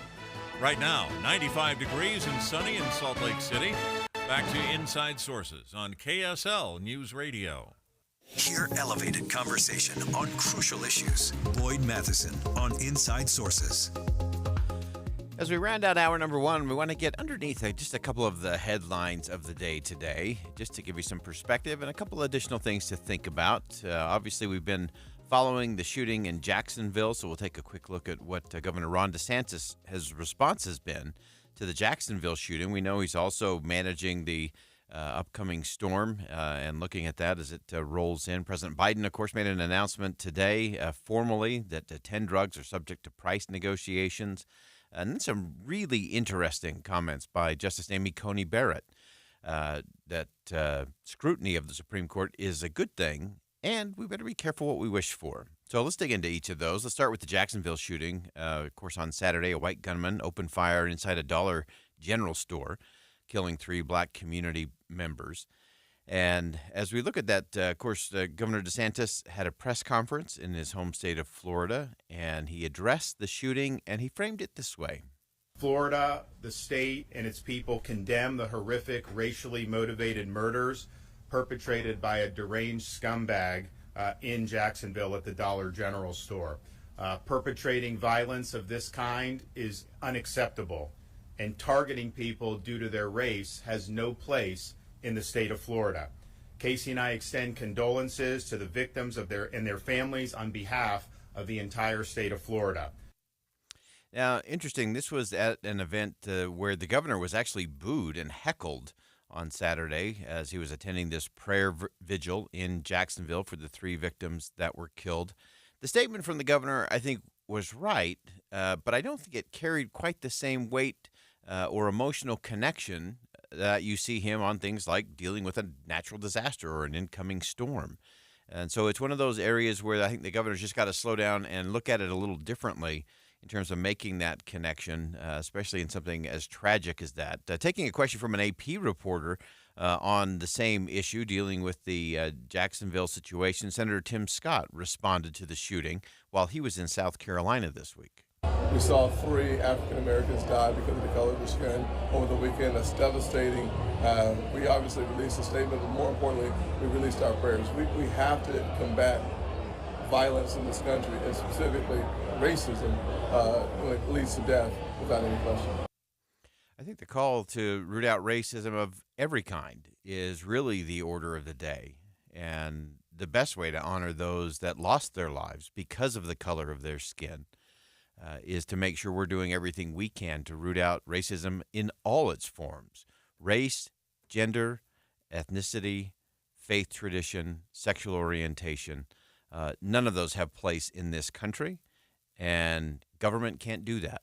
Right now, 95 degrees and sunny in Salt Lake City. Back to Inside Sources on KSL News Radio. Hear elevated conversation on crucial issues. Boyd Matheson on Inside Sources. As we round out hour number 1, we want to get underneath just a couple of the headlines of the day today, just to give you some perspective and a couple additional things to think about. Obviously, we've been following the shooting in Jacksonville, so we'll take a quick look at what Governor Ron DeSantis' response has been to the Jacksonville shooting. We know he's also managing the upcoming storm and looking at that as it rolls in. President Biden, of course, made an announcement today formally that 10 drugs are subject to price negotiations. And then some really interesting comments by Justice Amy Coney Barrett that scrutiny of the Supreme Court is a good thing, and we better be careful what we wish for. So let's dig into each of those. Let's start with the Jacksonville shooting. Of course, on Saturday, a white gunman opened fire inside a Dollar General store, killing 3 black community members. And as we look at that, of course, Governor DeSantis had a press conference in his home state of Florida, and he addressed the shooting, and he framed it this way. Florida, the state, and its people condemn the horrific racially motivated murders perpetrated by a deranged scumbag in Jacksonville at the Dollar General store. Perpetrating violence of this kind is unacceptable, and targeting people due to their race has no place in the state of Florida. Casey and I extend condolences to the victims and their families on behalf of the entire state of Florida. Now, interesting, this was at an event where the governor was actually booed and heckled on Saturday as he was attending this prayer vigil in Jacksonville for the 3 victims that were killed. The statement from the governor, I think, was right, but I don't think it carried quite the same weight or emotional connection that you see him on things like dealing with a natural disaster or an incoming storm. And so it's one of those areas where I think the governor's just got to slow down and look at it a little differently in terms of making that connection, especially in something as tragic as that. Taking a question from an AP reporter on the same issue, dealing with the Jacksonville situation, Senator Tim Scott responded to the shooting while he was in South Carolina this week. We saw 3 African Americans die because of the color of their skin over the weekend. That's devastating. We obviously released a statement, but more importantly, we released our prayers. We have to combat violence in this country, and specifically racism, when it leads to death, without any question. I think the call to root out racism of every kind is really the order of the day. And the best way to honor those that lost their lives because of the color of their skin is to make sure we're doing everything we can to root out racism in all its forms: race, gender, ethnicity, faith tradition, sexual orientation. None of those have place in this country, and government can't do that.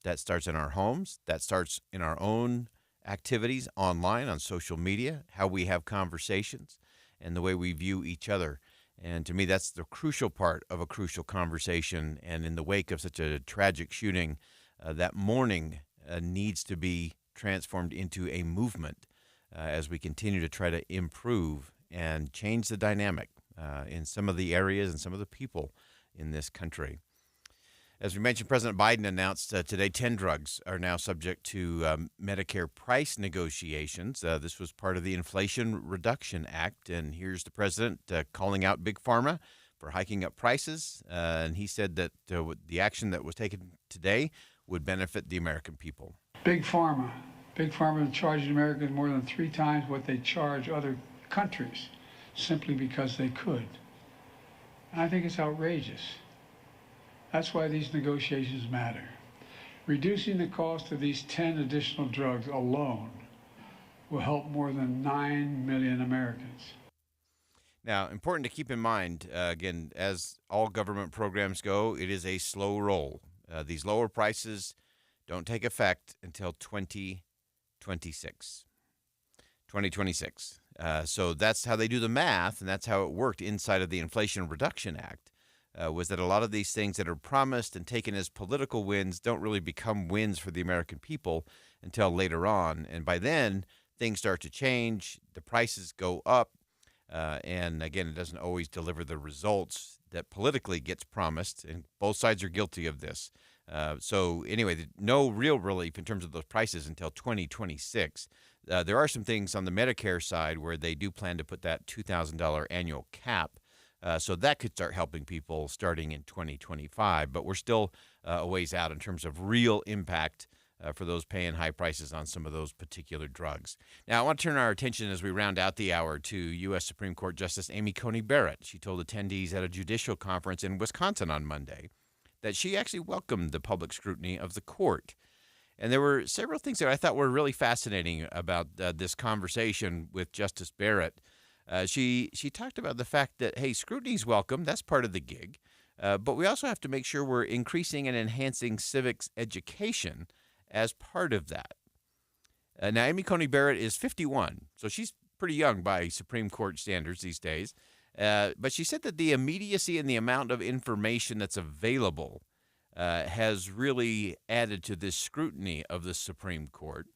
That starts in our homes. That starts in our own activities online, on social media, how we have conversations, and the way we view each other. And to me, that's the crucial part of a crucial conversation. And in the wake of such a tragic shooting, that mourning needs to be transformed into a movement as we continue to try to improve and change the dynamic in some of the areas and some of the people in this country. As we mentioned, President Biden announced today 10 drugs are now subject to Medicare price negotiations. This was part of the Inflation Reduction Act, and here's the president calling out Big Pharma for hiking up prices. And he said that the action that was taken today would benefit the American people. Big Pharma is charging Americans more than 3 times what they charge other countries simply because they could. And I think it's outrageous. That's why these negotiations matter. Reducing the cost of these 10 additional drugs alone will help more than 9 million Americans. Now, important to keep in mind, again, as all government programs go, it is a slow roll. These lower prices don't take effect until 2026. 2026. So that's how they do the math, and that's how it worked inside of the Inflation Reduction Act. Was that a lot of these things that are promised and taken as political wins don't really become wins for the American people until later on. And by then, things start to change, the prices go up, and again, it doesn't always deliver the results that politically gets promised, and both sides are guilty of this. So anyway, no real relief in terms of those prices until 2026. There are some things on the Medicare side where they do plan to put that $2,000 annual cap. So that could start helping people starting in 2025. But we're still a ways out in terms of real impact for those paying high prices on some of those particular drugs. Now, I want to turn our attention as we round out the hour to U.S. Supreme Court Justice Amy Coney Barrett. She told attendees at a judicial conference in Wisconsin on Monday that she actually welcomed the public scrutiny of the court. And there were several things that I thought were really fascinating about this conversation with Justice Barrett. She talked about the fact that, hey, scrutiny's welcome. That's part of the gig. But we also have to make sure we're increasing and enhancing civics education as part of that. Now, Amy Coney Barrett is 51, so she's pretty young by Supreme Court standards these days. But she said that the immediacy and the amount of information that's available has really added to this scrutiny of the Supreme Court.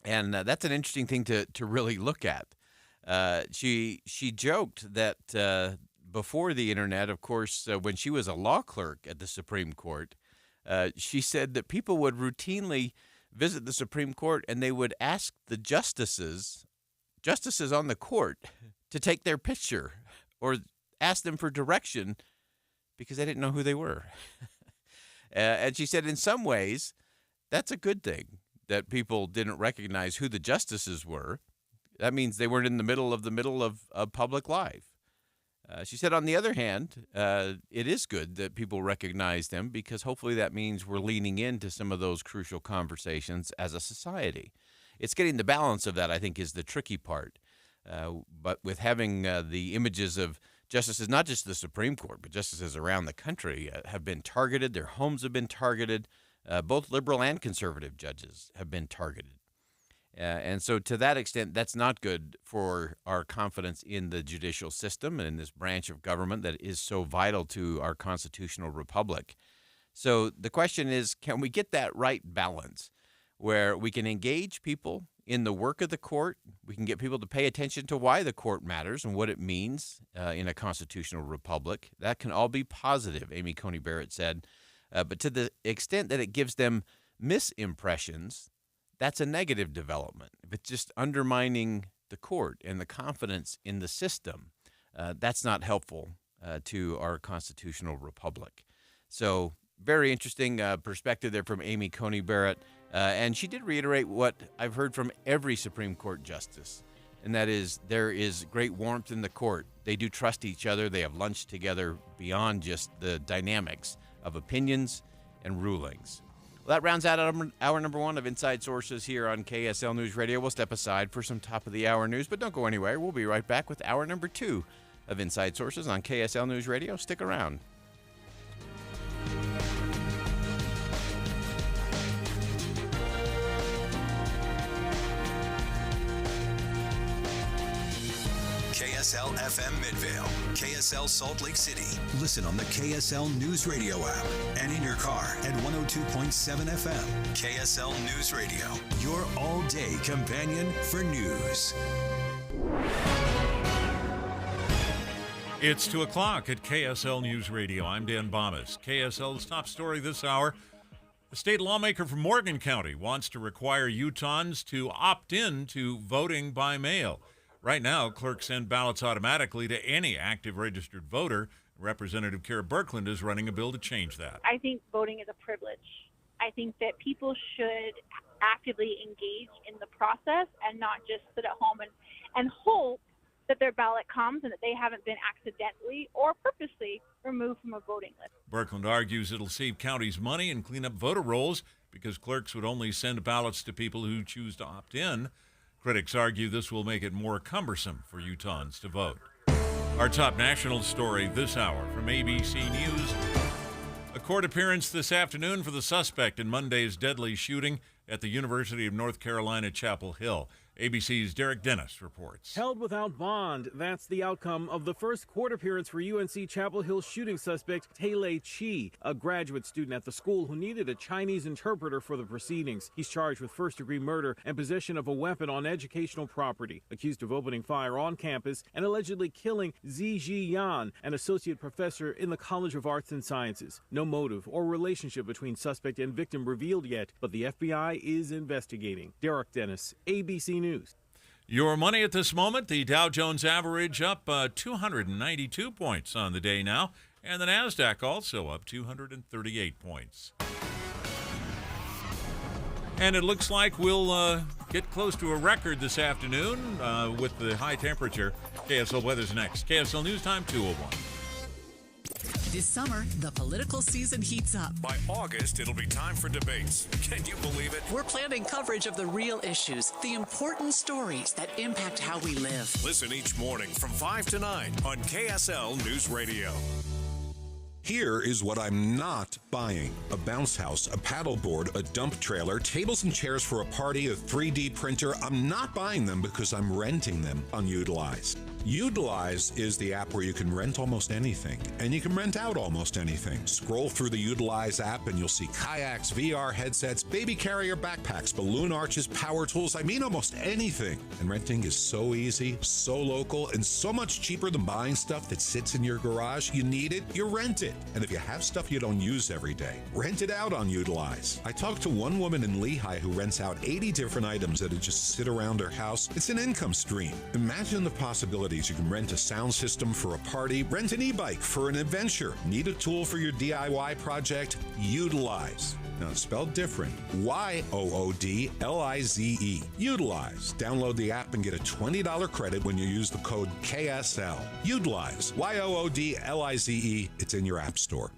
And that's an interesting thing to really look at. She joked that before the internet, of course, when she was a law clerk at the Supreme Court, she said that people would routinely visit the Supreme Court and they would ask the justices on the court to take their picture or ask them for direction because they didn't know who they were. And she said in some ways, that's a good thing that people didn't recognize who the justices were. That means they weren't in the middle of public life. She said, on the other hand, it is good that people recognize them because hopefully that means we're leaning into some of those crucial conversations as a society. It's getting the balance of that, I think, is the tricky part. But with having the images of justices, not just the Supreme Court, but justices around the country have been targeted. Their homes have been targeted. Both liberal and conservative judges have been targeted. And so to that extent, that's not good for our confidence in the judicial system and in this branch of government that is so vital to our constitutional republic. So the question is, can we get that right balance where we can engage people in the work of the court, we can get people to pay attention to why the court matters and what it means in a constitutional republic? That can all be positive, Amy Coney Barrett said. But to the extent that it gives them misimpressions, that's a negative development. If it's just undermining the court and the confidence in the system, that's not helpful to our constitutional republic. So very interesting perspective there from Amy Coney Barrett. And she did reiterate what I've heard from every Supreme Court justice, and that is there is great warmth in the court. They do trust each other. They have lunch together beyond just the dynamics of opinions and rulings. Well, that rounds out hour number one of Inside Sources here on KSL News Radio. We'll step aside for some top-of-the-hour news, but don't go anywhere. We'll be right back with hour number two of Inside Sources on KSL News Radio. Stick around. KSL FM Midvale, KSL Salt Lake City. Listen on the KSL News Radio app and in your car at 102.7 FM. KSL News Radio, your all-day companion for news. It's 2 o'clock at KSL News Radio. I'm Dan Bomas. KSL's top story this hour. A state lawmaker from Morgan County wants to require Utahns to opt in to voting by mail. Right now, clerks send ballots automatically to any active registered voter. Representative Kara Birkeland is running a bill to change that. I think voting is a privilege. I think that people should actively engage in the process and not just sit at home and hope that their ballot comes and that they haven't been accidentally or purposely removed from a voting list. Birkeland argues it'll save counties money and clean up voter rolls because clerks would only send ballots to people who choose to opt in. Critics argue this will make it more cumbersome for Utahns to vote. Our top national story this hour from ABC News. A court appearance this afternoon for the suspect in Monday's deadly shooting at the University of North Carolina, Chapel Hill. ABC's Derek Dennis reports. Held without bond, that's the outcome of the first court appearance for UNC Chapel Hill shooting suspect Taylor Chi, a graduate student at the school who needed a Chinese interpreter for the proceedings. He's charged with first-degree murder and possession of a weapon on educational property, accused of opening fire on campus and allegedly killing Ziji Yan, an associate professor in the College of Arts and Sciences. No motive or relationship between suspect and victim revealed yet, but the FBI is investigating. Derek Dennis, ABC News. Your money at this moment, the Dow Jones average up 292 points on the day now, and the NASDAQ also up 238 points. And it looks like we'll get close to a record this afternoon with the high temperature. KSL weather's next. KSL News Time 2:01. This summer, the political season heats up. By August, it'll be time for debates. Can you believe it? We're planning coverage of the real issues, the important stories that impact how we live. Listen each morning from 5 to 9 on KSL News Radio. Here is what I'm not buying. A bounce house, a paddleboard, a dump trailer, tables and chairs for a party, a 3D printer. I'm not buying them because I'm renting them on Utilize. Utilize is the app where you can rent almost anything, and you can rent out almost anything. Scroll through the Utilize app and you'll see kayaks, VR headsets, baby carrier backpacks, balloon arches, power tools, I mean almost anything. And renting is so easy, so local, and so much cheaper than buying stuff that sits in your garage. You need it, you rent it. And if you have stuff you don't use every day, rent it out on Utilize. I talked to one woman in Lehigh who rents out 80 different items that just sit around her house. It's an income stream. Imagine the possibilities. You can rent a sound system for a party, rent an e-bike for an adventure, need a tool for your DIY project, Utilize. Now it's spelled different. YOODLIZE. Utilize. Download the app and get a $20 credit when you use the code KSL. Utilize. YOODLIZE. It's in your app store.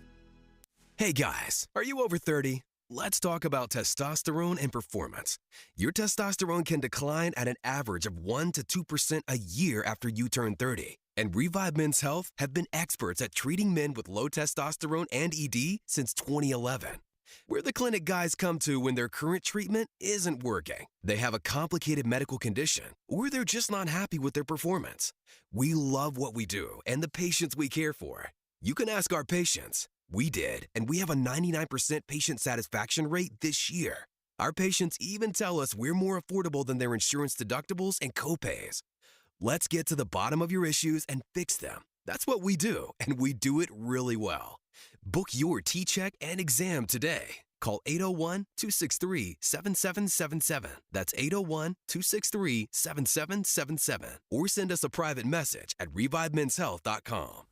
Hey guys, are you over 30? Let's talk about testosterone and performance. Your testosterone can decline at an average of 1 to 2% a year after you turn 30. And Revive Men's Health have been experts at treating men with low testosterone and ED since 2011. We're the clinic guys come to when their current treatment isn't working. They have a complicated medical condition, or they're just not happy with their performance. We love what we do and the patients we care for. You can ask our patients. We did, and we have a 99% patient satisfaction rate this year. Our patients even tell us we're more affordable than their insurance deductibles and copays. Let's get to the bottom of your issues and fix them. That's what we do, and we do it really well. Book your T-Check and exam today. Call 801-263-7777. That's 801-263-7777. Or send us a private message at revivemenshealth.com.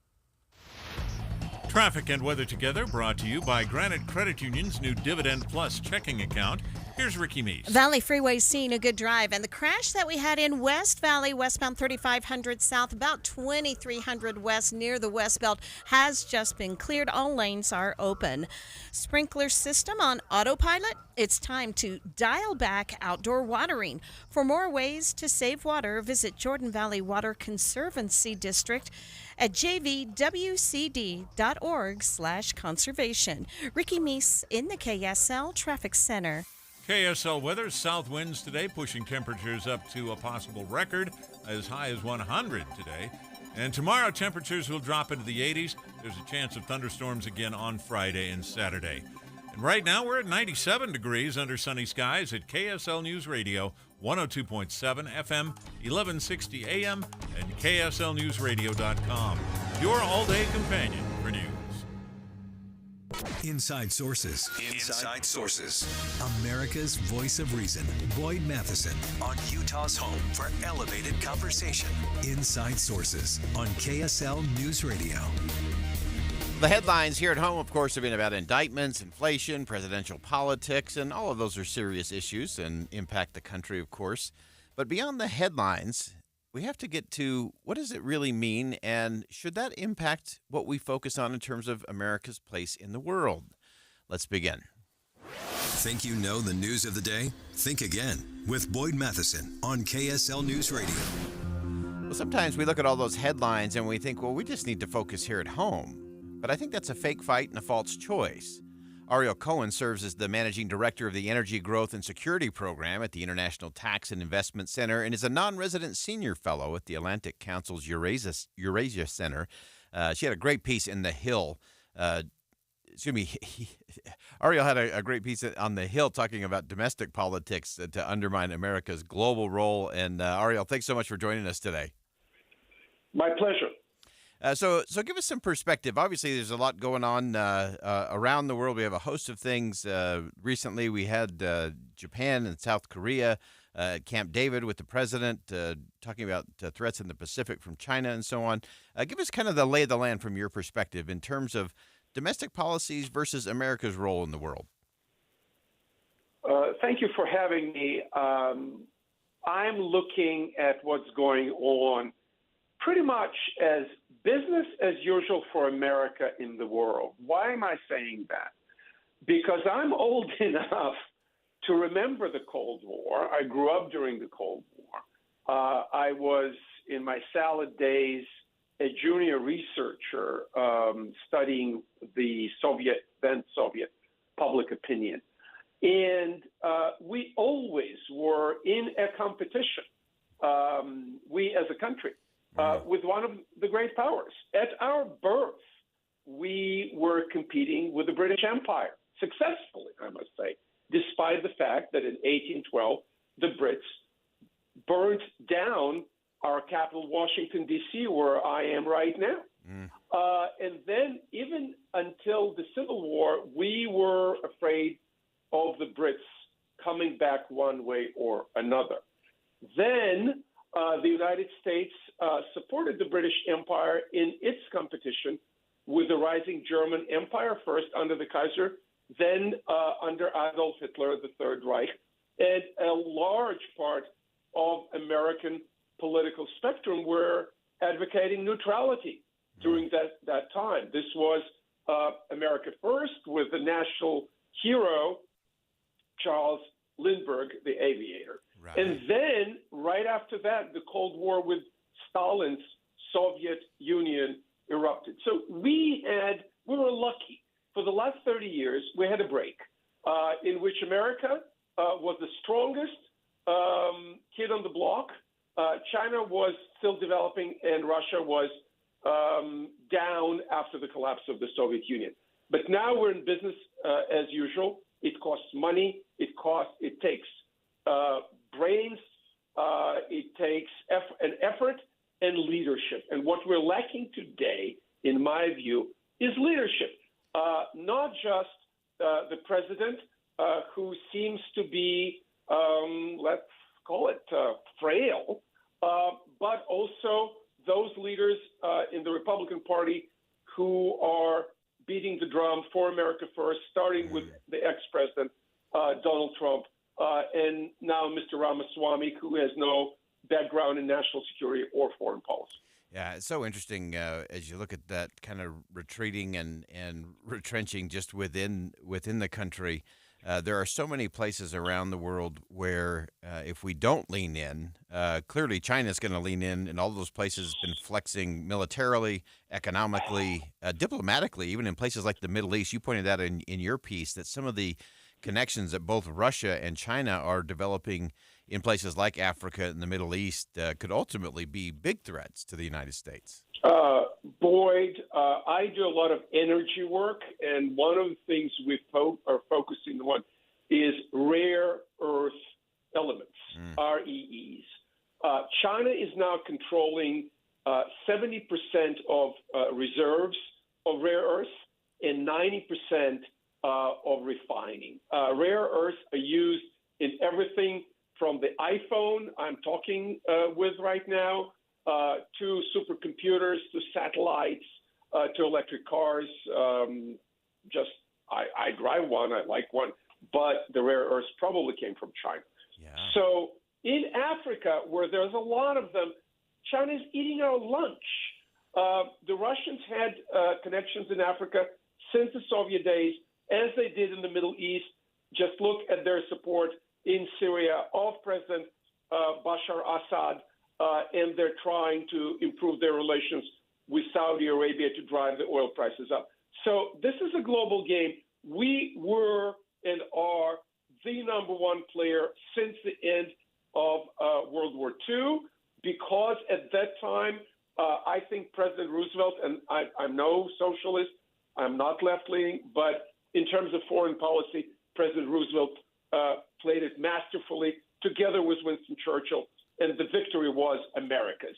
Traffic and weather together brought to you by Granite Credit Union's new Dividend Plus checking account. Here's Ricky Meese. Valley Freeway seeing a good drive, and the crash that we had in West Valley, westbound 3500 south, about 2300 west near the West Belt, has just been cleared. All lanes are open. Sprinkler system on autopilot. It's time to dial back outdoor watering. For more ways to save water, visit Jordan Valley Water Conservancy District at jvwcd.org/conservation. Ricky Meese in the KSL Traffic Center. KSL weather, south winds today pushing temperatures up to a possible record as high as 100 today. And tomorrow temperatures will drop into the 80s. There's a chance of thunderstorms again on Friday and Saturday. And right now we're at 97 degrees under sunny skies at KSL News Radio, 102.7 FM, 1160 AM, and KSLNewsRadio.com. Your all-day companion for news. Inside Sources. Inside Sources. America's voice of reason. Boyd Matheson On Utah's home for elevated conversation. Inside Sources on KSL News Radio. The headlines here at home, of course, have been about indictments, inflation, presidential politics, and all of those are serious issues and impact the country, of course. But beyond the headlines, we have to get to what does it really mean, and should that impact what we focus on in terms of America's place in the world? Let's begin. Think you know the news of the day? Think again with Boyd Matheson on KSL News Radio. Well, sometimes we look at all those headlines and we think, well, we just need to focus here at home. But I think that's a fake fight and a false choice. Ariel Cohen serves as the managing director of the Energy Growth and Security Program at the International Tax and Investment Center and is a non-resident senior fellow at the Atlantic Council's Eurasia Center. She had a great piece in The Hill. Ariel had a great piece on The Hill talking about domestic politics to undermine America's global role. And Ariel, thanks so much for joining us today. My pleasure. So give us some perspective. Obviously, there's a lot going on around the world. We have a host of things. Recently, we had Japan and South Korea at Camp David with the president talking about threats in the Pacific from China and so on. Give us kind of the lay of the land from your perspective in terms of domestic policies versus America's role in the world. Thank you for having me. I'm looking at what's going on pretty much as business as usual for America in the world. Why am I saying that? Because I'm old enough to remember the Cold War. I grew up during the Cold War. I was, in my salad days, a junior researcher studying the then Soviet public opinion. And we always were in a competition, we as a country, with one of the great powers. At our birth, we were competing with the British Empire, successfully, I must say, despite the fact that in 1812, the Brits burnt down our capital, Washington, D.C., where I am right now. And then even until the Civil War, we were afraid of the Brits coming back one way or another. Then the United States supported the British Empire in its competition with the rising German Empire, first under the Kaiser, then under Adolf Hitler, the Third Reich, and a large part of American political spectrum were advocating neutrality during that time. This was America First with the national hero, Charles Lindbergh, the aviator. Right. And then right after that, the Cold War with Stalin's Soviet Union erupted. So we were lucky for the last 30 years, we had a break in which America was the strongest kid on the block. China was still developing, and Russia was down after the collapse of the Soviet Union. But now we're in business as usual. It costs money. It takes brains. It takes an effort and leadership. And what we're lacking today, in my view, is leadership. Not just the president, who seems to be, let's call it frail, but also those leaders in the Republican Party who are beating the drum for America first, starting with the ex-president, Donald Trump, and now Mr. Ramaswamy, who has no background in national security or foreign policy. Yeah, it's so interesting as you look at that kind of retreating and retrenching just within the country. There are so many places around the world where if we don't lean in, clearly China's going to lean in, and all those places have been flexing militarily, economically, diplomatically, even in places like the Middle East. You pointed out in your piece that some of the connections that both Russia and China are developing in places like Africa and the Middle East could ultimately be big threats to the United States. Boyd, I do a lot of energy work, and one of the things we are focusing on is rare earth elements, REEs. China is now controlling 70% of reserves of rare earths and 90% of refining. Rare earths are used in everything from the iPhone I'm talking with right now, to supercomputers, to satellites, to electric cars. I drive one, I like one, but the rare earths probably came from China. Yeah. So in Africa, where there's a lot of them, China's eating our lunch. The Russians had connections in Africa since the Soviet days, as they did in the Middle East. Just look at their support in Syria of President Bashar Assad, and they're trying to improve their relations with Saudi Arabia to drive the oil prices up. So this is a global game. We were and are the number one player since the end of World War II, because at that time, I think President Roosevelt, and I'm no socialist, I'm not left-leaning, but in terms of foreign policy, President Roosevelt played it masterfully together with Winston Churchill, and the victory was America's.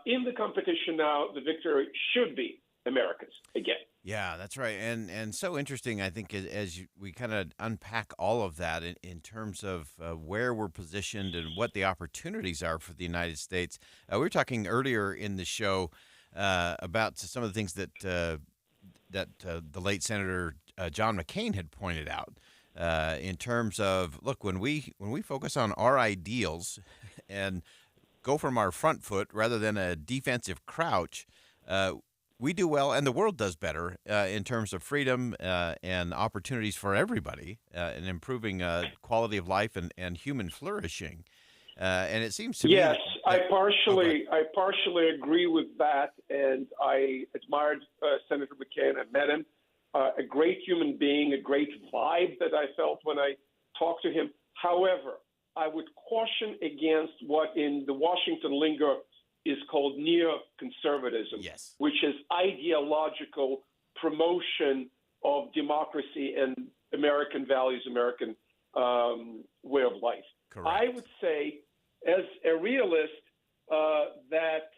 In the competition now, the victory should be America's again. Yeah, that's right. And so interesting, I think, as we kind of unpack all of that in terms of where we're positioned and what the opportunities are for the United States. We were talking earlier in the show about some of the things that the late Senator John McCain had pointed out in terms of, look, when we focus on our ideals and go from our front foot rather than a defensive crouch, we do well, and the world does better in terms of freedom and opportunities for everybody and improving quality of life and human flourishing. And it seems to me yes, I partially agree with that, and I admired Senator McCain. I met him, a great human being, a great vibe that I felt when I talked to him. However, I would caution against what in the Washington lingo is called neoconservatism, yes, which is ideological promotion of democracy and American values, American way of life. Correct. I would say, as a realist, that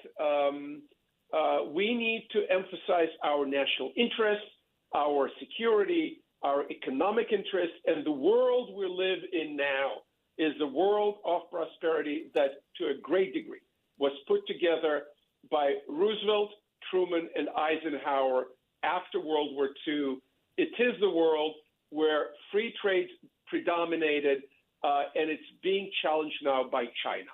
we need to emphasize our national interests, our security, our economic interests, and the world we live in now is a world of prosperity that, to a great degree, was put together by Roosevelt, Truman, and Eisenhower after World War II. It is the world where free trade predominated, and it's being challenged now by China.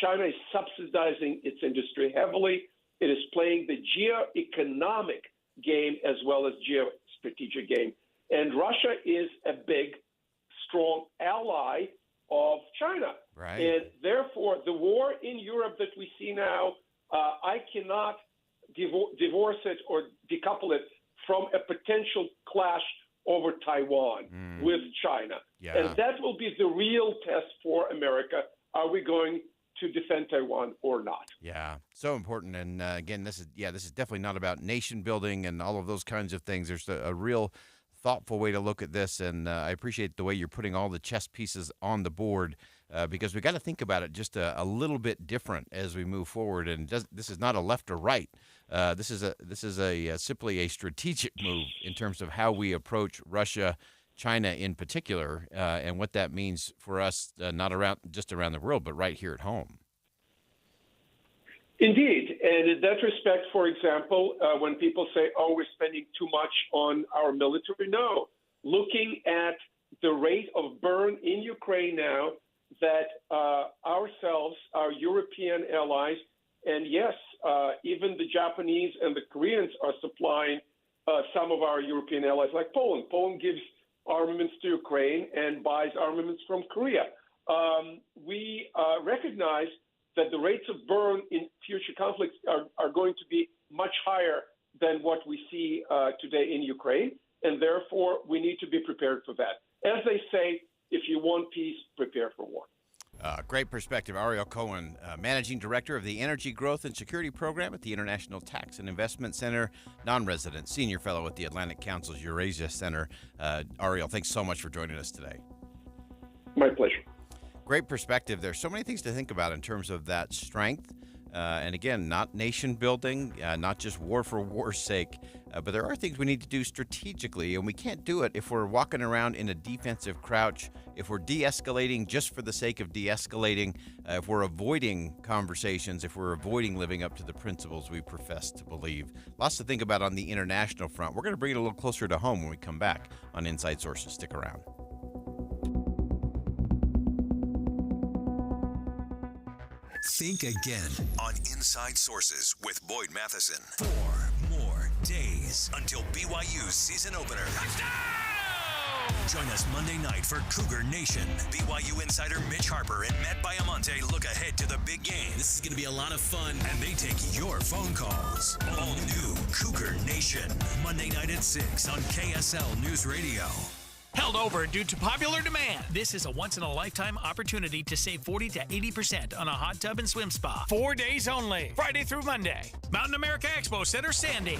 China is subsidizing its industry heavily. It is playing the geo-economic game as well as geostrategic game. And Russia is a big, strong ally of China. Right. And therefore, the war in Europe that we see now, I cannot divorce it or decouple it from a potential clash over Taiwan with China. Yeah. And that will be the real test for America. Are we going to defend Taiwan or not? Yeah, so important. And again, this is definitely not about nation building and all of those kinds of things. There's a real thoughtful way to look at this, and I appreciate the way you're putting all the chess pieces on the board because we got to think about it just a little bit different as we move forward. And this is not a left or right. This is simply a strategic move in terms of how we approach Russia, China in particular, and what that means for us, not just around the world, but right here at home. Indeed. And in that respect, for example, when people say, oh, we're spending too much on our military, no. Looking at the rate of burn in Ukraine now, that ourselves, our European allies, and yes, even the Japanese and the Koreans are supplying some of our European allies, like Poland. Poland gives armaments to Ukraine and buys armaments from Korea. We recognize that the rates of burn in future conflicts are going to be much higher than what we see today in Ukraine, and therefore we need to be prepared for that. As they say, if you want peace, prepare for war. Great perspective. Ariel Cohen, Managing Director of the Energy Growth and Security Program at the International Tax and Investment Center, non-resident Senior Fellow at the Atlantic Council's Eurasia Center. Ariel, thanks so much for joining us today. My pleasure. Great perspective. There's so many things to think about in terms of that strength. And again, not nation building, not just war for war's sake, but there are things we need to do strategically, and we can't do it if we're walking around in a defensive crouch, if we're de-escalating just for the sake of de-escalating, if we're avoiding conversations, if we're avoiding living up to the principles we profess to believe. Lots to think about on the international front. We're going to bring it a little closer to home when we come back on Inside Sources. Stick around. Think again on Inside Sources with Boyd Matheson. 4 more days until BYU's season opener. Join us Monday night for Cougar Nation. BYU insider Mitch Harper and Matt Baiamonte look ahead to the big game. This is going to be a lot of fun, and they take your phone calls. All new Cougar Nation, Monday night at 6 on KSL News Radio. Held over due to popular demand. This is a once-in-a-lifetime opportunity to save 40 to 80% on a hot tub and swim spa. 4 days only, Friday through Monday. Mountain America Expo Center, Sandy.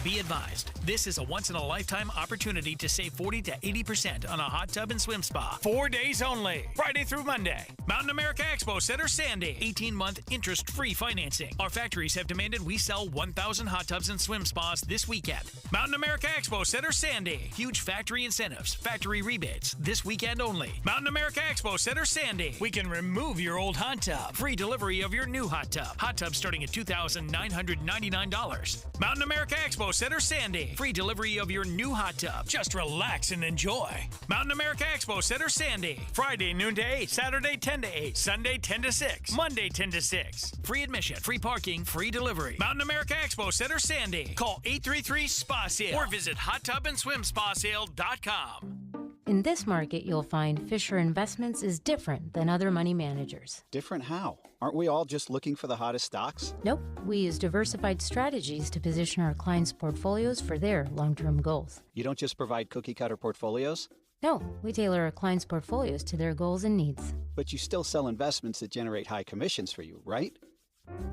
Be advised, this is a once-in-a-lifetime opportunity to save 40 to 80% on a hot tub and swim spa. 4 days only, Friday through Monday. Mountain America Expo Center, Sandy. 18-month interest-free financing. Our factories have demanded we sell 1,000 hot tubs and swim spas this weekend. Mountain America Expo Center, Sandy. Huge factory incentives, factory rebates, this weekend only. Mountain America Expo Center, Sandy. We can remove your old hot tub. Free delivery of your new hot tub. Hot tub starting at $2,999. Mountain America Expo Center, Sandy. Free delivery of your new hot tub. Just relax and enjoy. Mountain America Expo Center, Sandy. Friday noon to 8, Saturday 10 to 8, Sunday 10 to 6, Monday 10 to 6. Free admission, free parking, free delivery. Mountain America Expo Center, Sandy. Call 833-SPA-SALE or visit hottubandSwimSpaSale.com. In this market, you'll find Fisher Investments is different than other money managers. Different how? Aren't we all just looking for the hottest stocks? Nope. We use diversified strategies to position our clients' portfolios for their long-term goals. You don't just provide cookie-cutter portfolios? No, we tailor our clients' portfolios to their goals and needs. But you still sell investments that generate high commissions for you, right?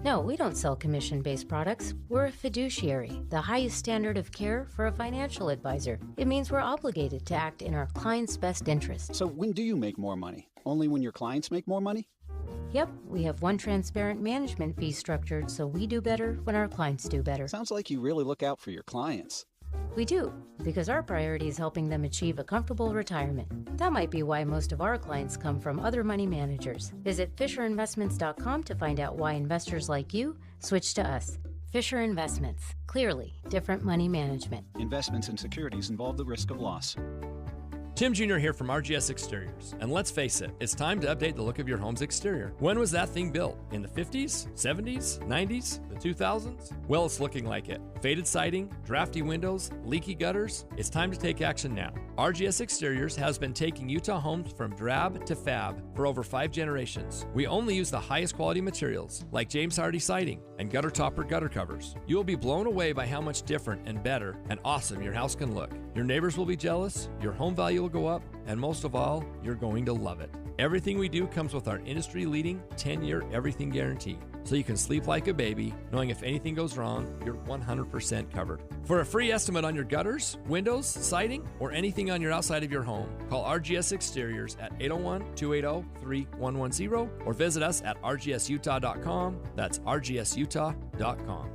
No, we don't sell commission-based products. We're a fiduciary, the highest standard of care for a financial advisor. It means we're obligated to act in our clients' best interest. So when do you make more money? Only when your clients make more money? Yep, we have one transparent management fee structured so we do better when our clients do better. Sounds like you really look out for your clients. We do, because our priority is helping them achieve a comfortable retirement. That might be why most of our clients come from other money managers. Visit FisherInvestments.com to find out why investors like you switch to us. Fisher Investments. Clearly, different money management. Investments in securities involve the risk of loss. Tim Jr. here from RGS Exteriors. And let's face it, it's time to update the look of your home's exterior. When was that thing built? In the 50s, 70s, 90s, the 2000s? Well, it's looking like it. Faded siding, drafty windows, leaky gutters. It's time to take action now. RGS Exteriors has been taking Utah homes from drab to fab for over 5 generations. We only use the highest quality materials like James Hardy siding and gutter topper gutter covers. You will be blown away by how much different and better and awesome your house can look. Your neighbors will be jealous, your home value will go up, and most of all, you're going to love it. Everything we do comes with our industry-leading 10-year everything guarantee, so you can sleep like a baby, knowing if anything goes wrong, you're 100% covered. For a free estimate on your gutters, windows, siding, or anything on your outside of your home, call RGS Exteriors at 801-280-3110 or visit us at rgsutah.com. That's rgsutah.com.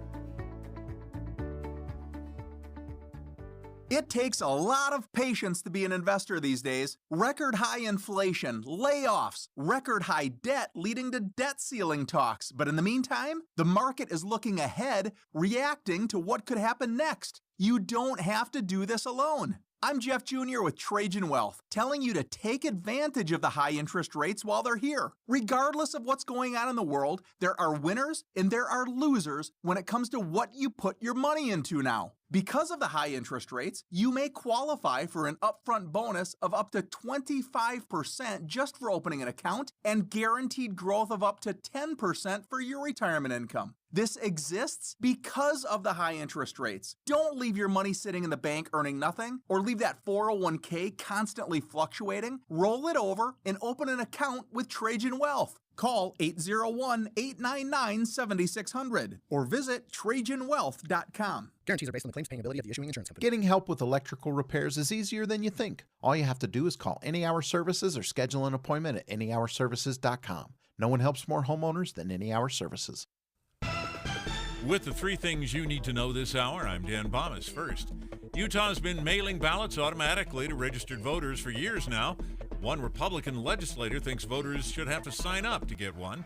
It takes a lot of patience to be an investor these days. Record high inflation, layoffs, record high debt leading to debt ceiling talks. But in the meantime, the market is looking ahead, reacting to what could happen next. You don't have to do this alone. I'm Jeff Jr. with Trajan Wealth, telling you to take advantage of the high interest rates while they're here. Regardless of what's going on in the world, there are winners and there are losers when it comes to what you put your money into now. Because of the high interest rates, you may qualify for an upfront bonus of up to 25% just for opening an account and guaranteed growth of up to 10% for your retirement income. This exists because of the high interest rates. Don't leave your money sitting in the bank earning nothing, or leave that 401k constantly fluctuating. Roll it over and open an account with Trajan Wealth. Call 801-899-7600 or visit TrajanWealth.com. Guarantees are based on the claims paying ability of the issuing insurance company. Getting help with electrical repairs is easier than you think. All you have to do is call Any Hour Services or schedule an appointment at anyhourservices.com. No one helps more homeowners than Any Hour Services. With the 3 things you need to know this hour, I'm Dan Bomas. First, Utah's been mailing ballots automatically to registered voters for years now. One Republican legislator thinks voters should have to sign up to get one.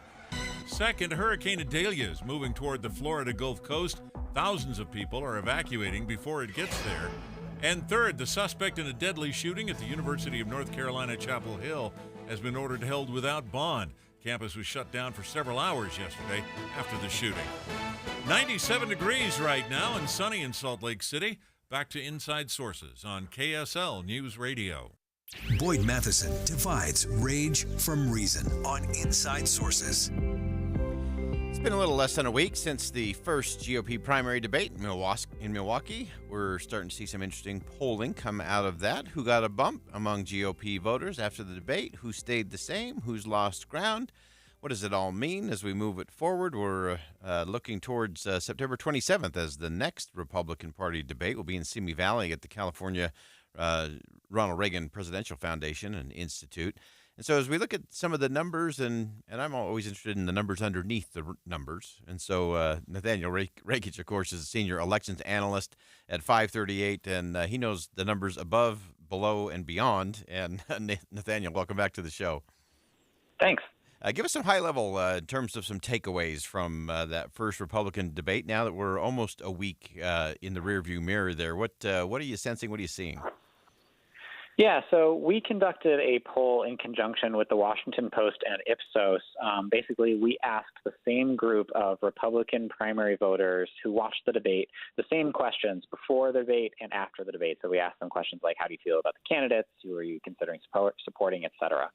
Second, Hurricane Idalia is moving toward the Florida Gulf Coast. Thousands of people are evacuating before it gets there. And third, the suspect in a deadly shooting at the University of North Carolina, Chapel Hill, has been ordered held without bond. Campus was shut down for several hours yesterday after the shooting. 97 degrees right now and sunny in Salt Lake City. Back to Inside Sources on KSL News Radio. Boyd Matheson divides rage from reason on Inside Sources. It's been a little less than a week since the first GOP primary debate in Milwaukee. We're starting to see some interesting polling come out of that. Who got a bump among GOP voters after the debate? Who stayed the same? Who's lost ground? What does it all mean as we move it forward? We're looking towards September 27th as the next Republican Party debate will be in Simi Valley at the California Ronald Reagan Presidential Foundation and Institute. And so as we look at some of the numbers, and I'm always interested in the numbers underneath the numbers. And so Nathaniel Rakic, of course, is a senior elections analyst at 538, and he knows the numbers above, below, and beyond. And Nathaniel, welcome back to the show. Thanks. Give us some high level in terms of some takeaways from that first Republican debate. Now that we're almost a week in the rearview mirror there, what are you sensing? What are you seeing? Yeah, so we conducted a poll in conjunction with the Washington Post and Ipsos. Basically, we asked the same group of Republican primary voters who watched the debate the same questions before the debate and after the debate. So we asked them questions like, how do you feel about the candidates? Who are you considering supporting, et cetera?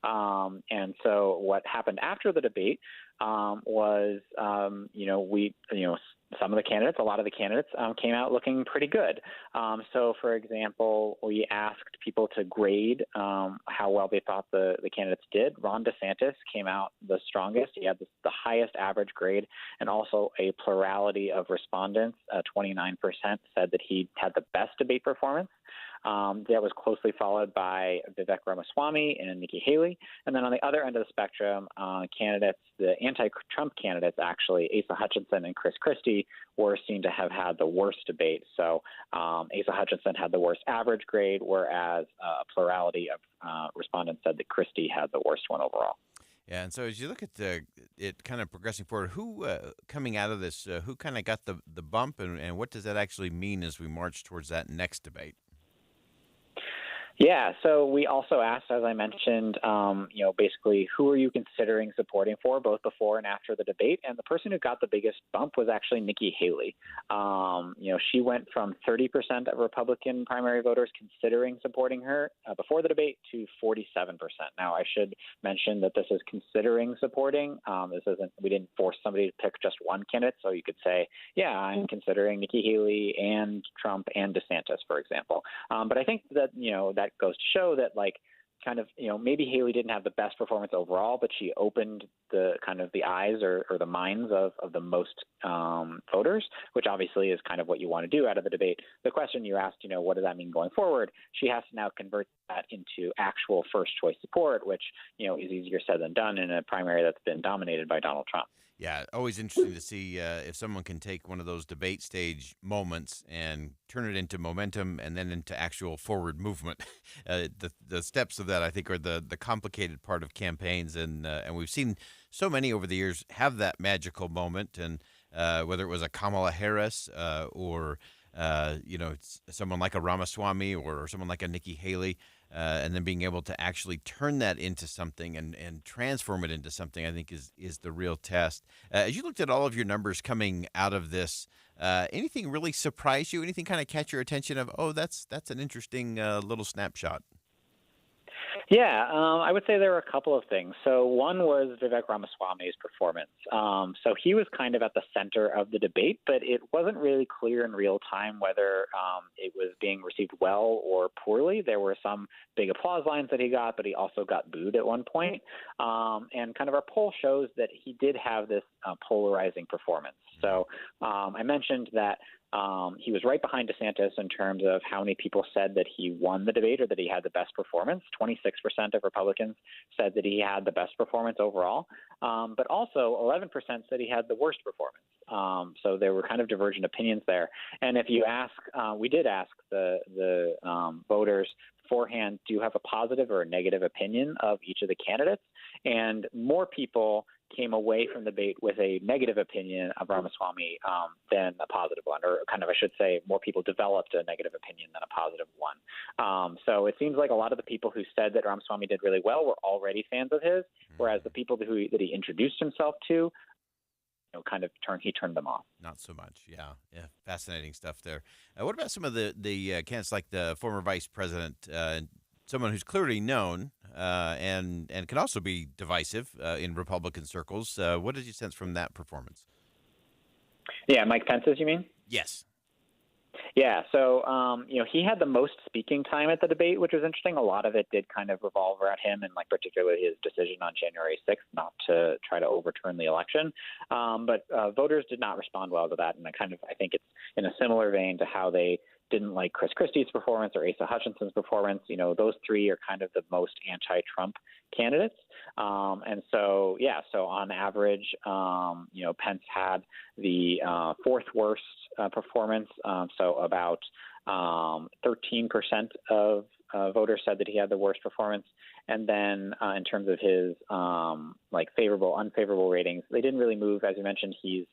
And so what happened after the debate was, some of the candidates, a lot of the candidates came out looking pretty good. So, for example, we asked people to grade how well they thought the candidates did. Ron DeSantis came out the strongest. He had the highest average grade, and also a plurality of respondents, 29% said that he had the best debate performance. That was closely followed by Vivek Ramaswamy and Nikki Haley. And then on the other end of the spectrum, candidates, the anti-Trump candidates, actually, Asa Hutchinson and Chris Christie, were seen to have had the worst debate. So Asa Hutchinson had the worst average grade, whereas a plurality of respondents said that Christie had the worst one overall. Yeah, and so as you look at it kind of progressing forward, who coming out of this, who kind of got the bump, and what does that actually mean as we march towards that next debate? Yeah, so we also asked, as I mentioned, basically who are you considering supporting for, both before and after the debate? And the person who got the biggest bump was actually Nikki Haley. She went from 30% of Republican primary voters considering supporting her before the debate to 47%. Now, I should mention that this is considering supporting. We didn't force somebody to pick just one candidate, so you could say, yeah, I'm considering Nikki Haley and Trump and DeSantis, for example. But I think that, that goes to show that maybe Haley didn't have the best performance overall, but she opened the eyes or the minds of the most voters, which obviously is kind of what you want to do out of the debate. The question you asked, what does that mean going forward? She has to now convert that into actual first choice support, which, is easier said than done in a primary that's been dominated by Donald Trump. Yeah, always interesting to see if someone can take one of those debate stage moments and turn it into momentum and then into actual forward movement. The steps of that, I think, are the complicated part of campaigns, and we've seen so many over the years have that magical moment, and whether it was a Kamala Harris or someone like a Ramaswamy or someone like a Nikki Haley. And then being able to actually turn that into something and transform it into something, I think, is the real test. As you looked at all of your numbers coming out of this, anything really surprise you? Anything kind of catch your attention of, oh, that's an interesting little snapshot? Yeah, I would say there were a couple of things. So one was Vivek Ramaswamy's performance. So he was kind of at the center of the debate, but it wasn't really clear in real time whether it was being received well or poorly. There were some big applause lines that he got, but he also got booed at one point. And kind of our poll shows that he did have this polarizing performance. So I mentioned that he was right behind DeSantis in terms of how many people said that he won the debate or that he had the best performance. 26% of Republicans said that he had the best performance overall, but also 11% said he had the worst performance. So there were kind of divergent opinions there. And if you ask, we did ask the voters beforehand, do you have a positive or a negative opinion of each of the candidates? And more people came away from the debate with a negative opinion of Ramaswamy than a positive one, or kind of, I should say, more people developed a negative opinion than a positive one. So it seems like a lot of the people who said that Ramaswamy did really well were already fans of his, whereas the people that he introduced himself to, he turned them off. Not so much. Yeah. Fascinating stuff there. What about some of the candidates like the former vice president, someone who's clearly known and can also be divisive in Republican circles? What did you sense from that performance? Yeah, Mike Pence's, you mean? Yes. Yeah, so, he had the most speaking time at the debate, which was interesting. A lot of it did kind of revolve around him and, particularly his decision on January 6th not to try to overturn the election. But voters did not respond well to that, and I think it's in a similar vein to how they didn't like Chris Christie's performance or Asa Hutchinson's performance. Those three are kind of the most anti-Trump candidates. And so on average, Pence had the fourth worst performance. So about 13% of voters said that he had the worst performance. And then in terms of his favorable, unfavorable ratings, they didn't really move. As you mentioned, he's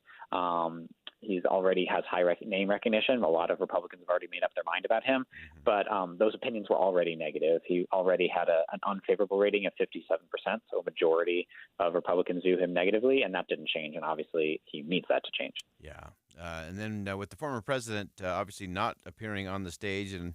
already has high name recognition. A lot of Republicans have already made up their mind about him, but those opinions were already negative. He already had an unfavorable rating of 57%, so a majority of Republicans view him negatively, and that didn't change, and obviously he needs that to change. Yeah, and then with the former president obviously not appearing on the stage, and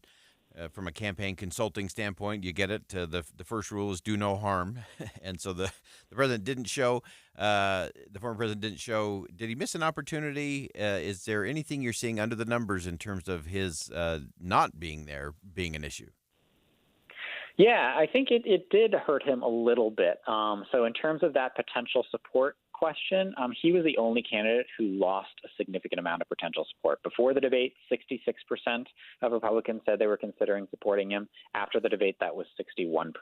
from a campaign consulting standpoint, you get it. The first rule is do no harm, and so the president didn't show. The former president didn't show. Did he miss an opportunity? Is there anything you're seeing under the numbers in terms of his not being there being an issue? Yeah, I think it did hurt him a little bit. So in terms of that potential support question, he was the only candidate who lost a significant amount of potential support. Before the debate, 66% of Republicans said they were considering supporting him. After the debate, that was 61%.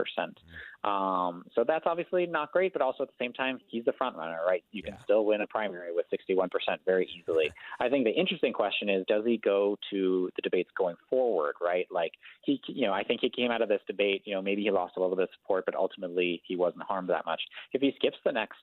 So that's obviously not great, but also at the same time, he's the front runner, right? You can still win a primary with 61% very easily. I think the interesting question is, does he go to the debates going forward, right? I think he came out of this debate, maybe he lost a little bit of support, but ultimately he wasn't harmed that much. If he skips the next,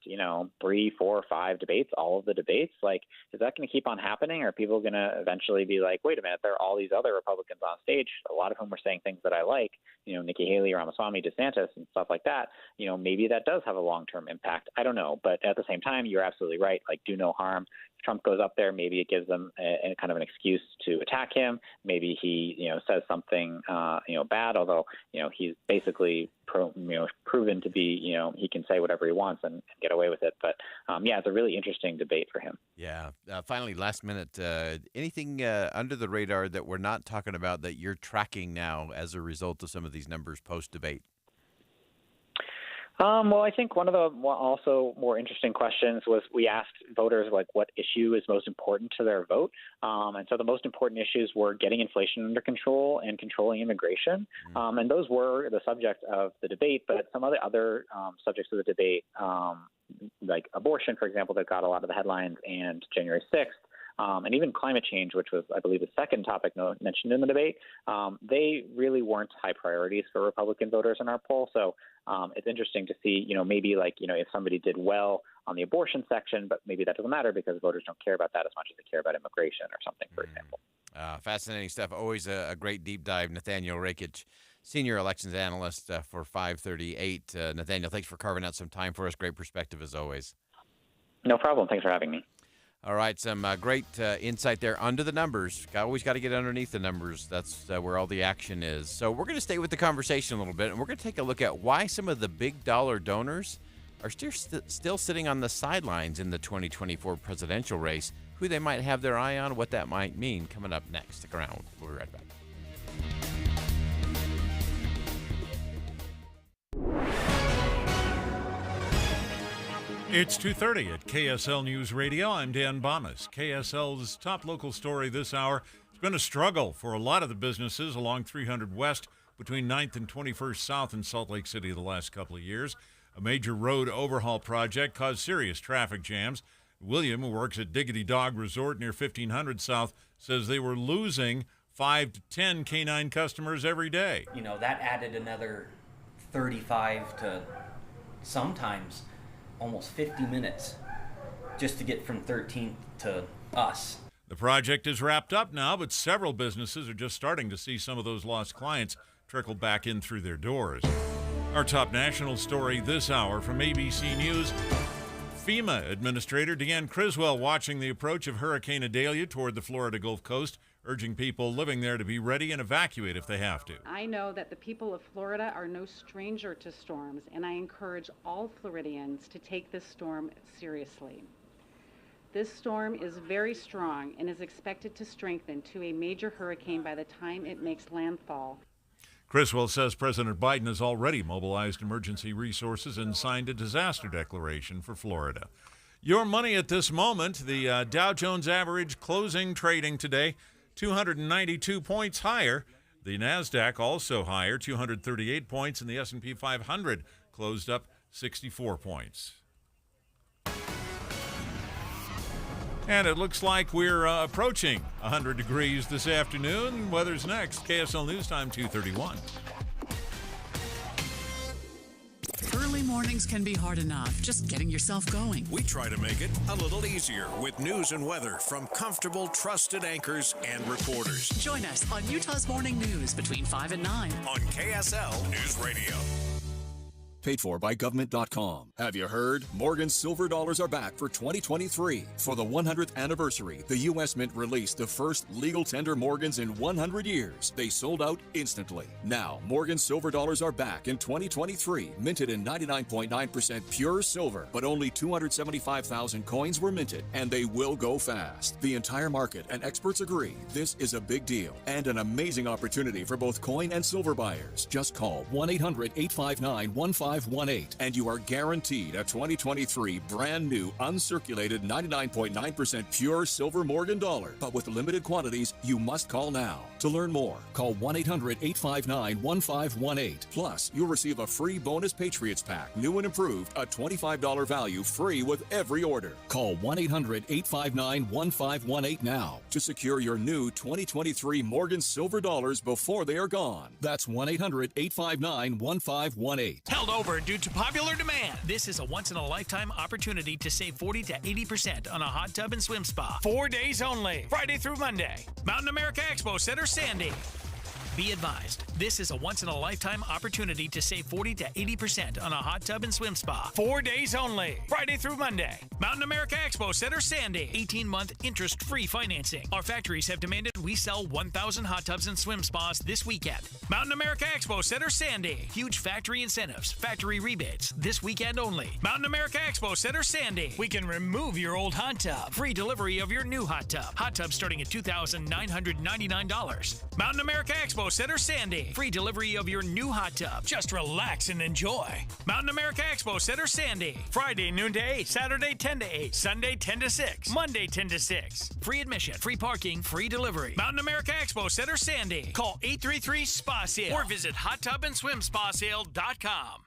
3 3, 4, 5 debates, all of the debates. Like, is that going to keep on happening? Or are people going to eventually be like, wait a minute, there are all these other Republicans on stage, a lot of whom are saying things that I like, Nikki Haley, Ramaswamy, DeSantis, and stuff like that. Maybe that does have a long-term impact. I don't know. But at the same time, you're absolutely right. Like, do no harm. If Trump goes up there, maybe it gives them a kind of an excuse to attack him. Maybe he, says something, bad, although, he's basically proven to be, he can say whatever he wants and get away with it. But, it's a really interesting debate for him. Yeah. Finally, last minute, anything under the radar that we're not talking about that you're tracking now as a result of some of these numbers post-debate? Well, I think one of the also more interesting questions was we asked voters, like, what issue is most important to their vote. And so the most important issues were getting inflation under control and controlling immigration. And those were the subject of the debate. But some of the other subjects of the debate, like abortion, for example, that got a lot of the headlines, and January 6th, and even climate change, which was, I believe, the second topic mentioned in the debate, they really weren't high priorities for Republican voters in our poll. So it's interesting to see, maybe if somebody did well on the abortion section, but maybe that doesn't matter because voters don't care about that as much as they care about immigration or something, for example. Fascinating stuff. Always a great deep dive. Nathaniel Rakich, Senior Elections Analyst for 538. Nathaniel, thanks for carving out some time for us. Great perspective as always. No problem. Thanks for having me. All right, some great insight there under the numbers. Always got to get underneath the numbers. That's where all the action is. So we're going to stay with the conversation a little bit, and we're going to take a look at why some of the big dollar donors are still sitting on the sidelines in the 2024 presidential race, who they might have their eye on, what that might mean. Coming up next. Stick around. We'll be right back. It's 2:30 at KSL News Radio. I'm Dan Bomas. KSL's top local story this hour. It's been a struggle for a lot of the businesses along 300 West between 9th and 21st South in Salt Lake City the last couple of years. A major road overhaul project caused serious traffic jams. William, who works at Diggity Dog Resort near 1500 South, says they were losing 5 to 10 canine customers every day. That added another 35 to sometimes almost 50 minutes just to get from 13th to us. The project is wrapped up now, but several businesses are just starting to see some of those lost clients trickle back in through their doors. Our top national story this hour from ABC News. FEMA Administrator Deanne Criswell watching the approach of Hurricane Idalia toward the Florida Gulf Coast, urging people living there to be ready and evacuate if they have to. I know that the people of Florida are no stranger to storms, and I encourage all Floridians to take this storm seriously. This storm is very strong and is expected to strengthen to a major hurricane by the time it makes landfall. Criswell says President Biden has already mobilized emergency resources and signed a disaster declaration for Florida. Your money at this moment, the Dow Jones average closing trading today, 292 points higher. The NASDAQ also higher, 238 points, and the S&P 500 closed up 64 points. And it looks like we're approaching 100 degrees this afternoon. Weather's next. KSL News Time, 2:31. Early mornings can be hard enough, just getting yourself going. We try to make it a little easier with news and weather from comfortable, trusted anchors and reporters. Join us on Utah's Morning News between 5 and 9 on KSL News Radio. Paid for by government.com. Have you heard? Morgan's silver dollars are back for 2023. For the 100th anniversary, the U.S. Mint released the first legal tender Morgans in 100 years. They sold out instantly. Now, Morgan's silver dollars are back in 2023, minted in 99.9% pure silver, but only 275,000 coins were minted, and they will go fast. The entire market and experts agree this is a big deal and an amazing opportunity for both coin and silver buyers. Just call 1-800-859-1518 and you are guaranteed a 2023 brand new uncirculated 99.9% pure silver Morgan dollar. But with limited quantities, you must call now. To learn more, call 1-800-859-1518. Plus, you'll receive a free bonus Patriots pack, new and improved, a $25 value, free with every order. Call 1-800-859-1518 now to secure your new 2023 Morgan Silver Dollars before they are gone. That's 1-800-859-1518. Held over due to popular demand. This is a once-in-a-lifetime opportunity to save 40 to 80% on a hot tub and swim spa. 4 days only, Friday through Monday. Mountain America Expo Center, Sandy. Be advised, this is a once-in-a-lifetime opportunity to save 40 to 80% on a hot tub and swim spa. 4 days only, Friday through Monday. Mountain America Expo Center, Sandy. 18-month interest-free financing. Our factories have demanded we sell 1,000 hot tubs and swim spas this weekend. Mountain America Expo Center, Sandy. Huge factory incentives, factory rebates, this weekend only. Mountain America Expo Center, Sandy. We can remove your old hot tub. Free delivery of your new hot tub. Hot tub starting at $2,999. Mountain America Expo Center, Sandy. Free delivery of your new hot tub. Just relax and enjoy. Mountain America Expo Center, Sandy. Friday noon to 8, Saturday 10 to 8, Sunday 10 to 6, Monday 10 to 6. Free admission, free parking, free delivery. Mountain America Expo Center, Sandy. Call 833-SPA-SALE or visit hottubandSwimSpaSale.com.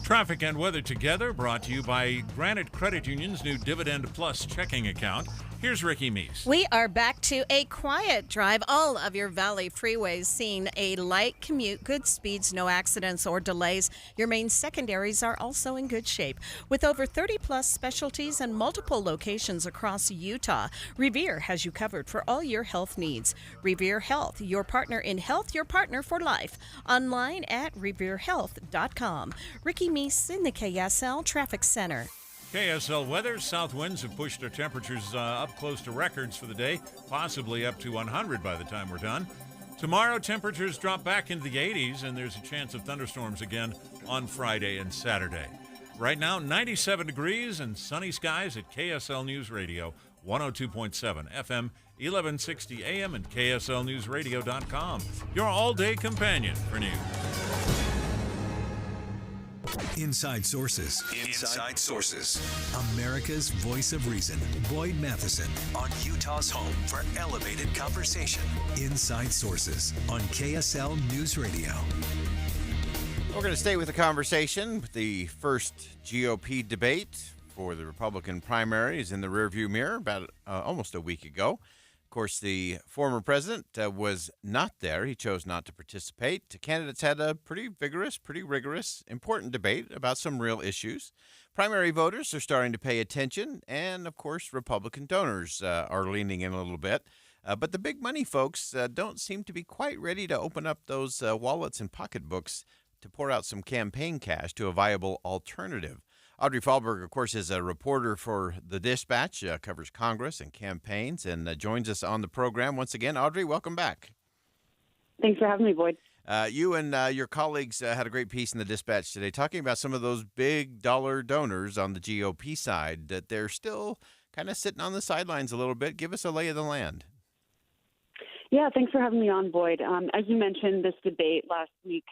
Traffic and weather together, brought to you by Granite Credit Union's new Dividend Plus checking account. Here's Ricky Meese. We are back to a quiet drive. All of your Valley freeways seeing a light commute, good speeds, no accidents or delays. Your main secondaries are also in good shape. With over 30-plus specialties and multiple locations across Utah, Revere has you covered for all your health needs. Revere Health, your partner in health, your partner for life. Online at reverehealth.com. Ricky Meese in the KSL Traffic Center. KSL weather. South winds have pushed our temperatures up close to records for the day, possibly up to 100 by the time we're done. Tomorrow, temperatures drop back into the 80s, and there's a chance of thunderstorms again on Friday and Saturday. Right now, 97 degrees and sunny skies at KSL News Radio, 102.7 FM, 1160 AM, and KSLNewsRadio.com. Your all-day companion for news. Inside Sources. Inside Sources. America's voice of reason. Boyd Matheson. On Utah's home for elevated conversation. Inside Sources on KSL News Radio. We're going to stay with the conversation. The first GOP debate for the Republican primary is in the rearview mirror about almost a week ago. Of course, the former president was not there. He chose not to participate. The candidates had a pretty vigorous, pretty rigorous, important debate about some real issues. Primary voters are starting to pay attention, and, of course, Republican donors are leaning in a little bit. But the big money folks don't seem to be quite ready to open up those wallets and pocketbooks to pour out some campaign cash to a viable alternative. Audrey Fahlberg, of course, is a reporter for The Dispatch, covers Congress and campaigns, and joins us on the program once again. Audrey, welcome back. Thanks for having me, Boyd. You and your colleagues had a great piece in The Dispatch today talking about some of those big dollar donors on the GOP side, that they're still kind of sitting on the sidelines a little bit. Give us a lay of the land. Yeah, thanks for having me on, Boyd. As you mentioned, this debate last week,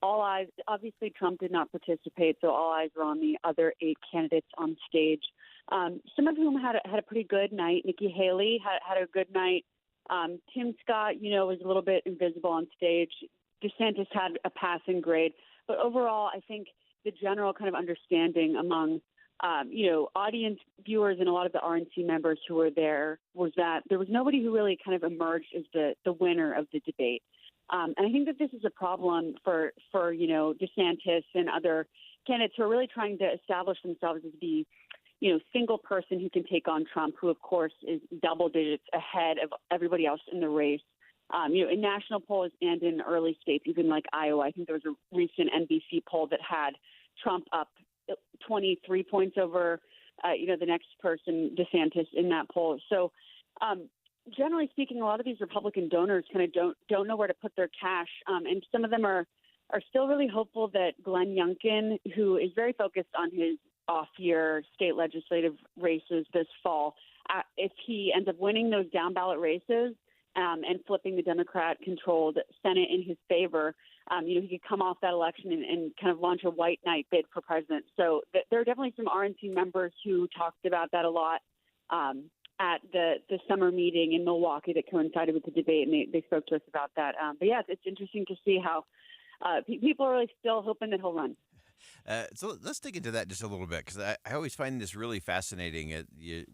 all eyes, obviously Trump did not participate, so all eyes were on the other 8 candidates on stage, some of whom had a pretty good night. Nikki Haley had a good night. Tim Scott, was a little bit invisible on stage. DeSantis had a passing grade. But overall, I think the general kind of understanding among, audience viewers and a lot of the RNC members who were there was that there was nobody who really kind of emerged as the winner of the debate. And I think that this is a problem for DeSantis and other candidates who are really trying to establish themselves as the, single person who can take on Trump, who, of course, is double digits ahead of everybody else in the race. In national polls and in early states, even like Iowa, I think there was a recent NBC poll that had Trump up 23 points over, the next person, DeSantis, in that poll. So, generally speaking, a lot of these Republican donors kind of don't know where to put their cash, and some of them are still really hopeful that Glenn Youngkin, who is very focused on his off-year state legislative races this fall, if he ends up winning those down-ballot races and flipping the Democrat-controlled Senate in his favor, he could come off that election and kind of launch a white knight bid for president. So there are definitely some RNC members who talked about that a lot. at the summer meeting in Milwaukee that coincided with the debate, and they spoke to us about that. But yeah, it's interesting to see how people are really still hoping that he'll run. So let's dig into that just a little bit, because I always find this really fascinating.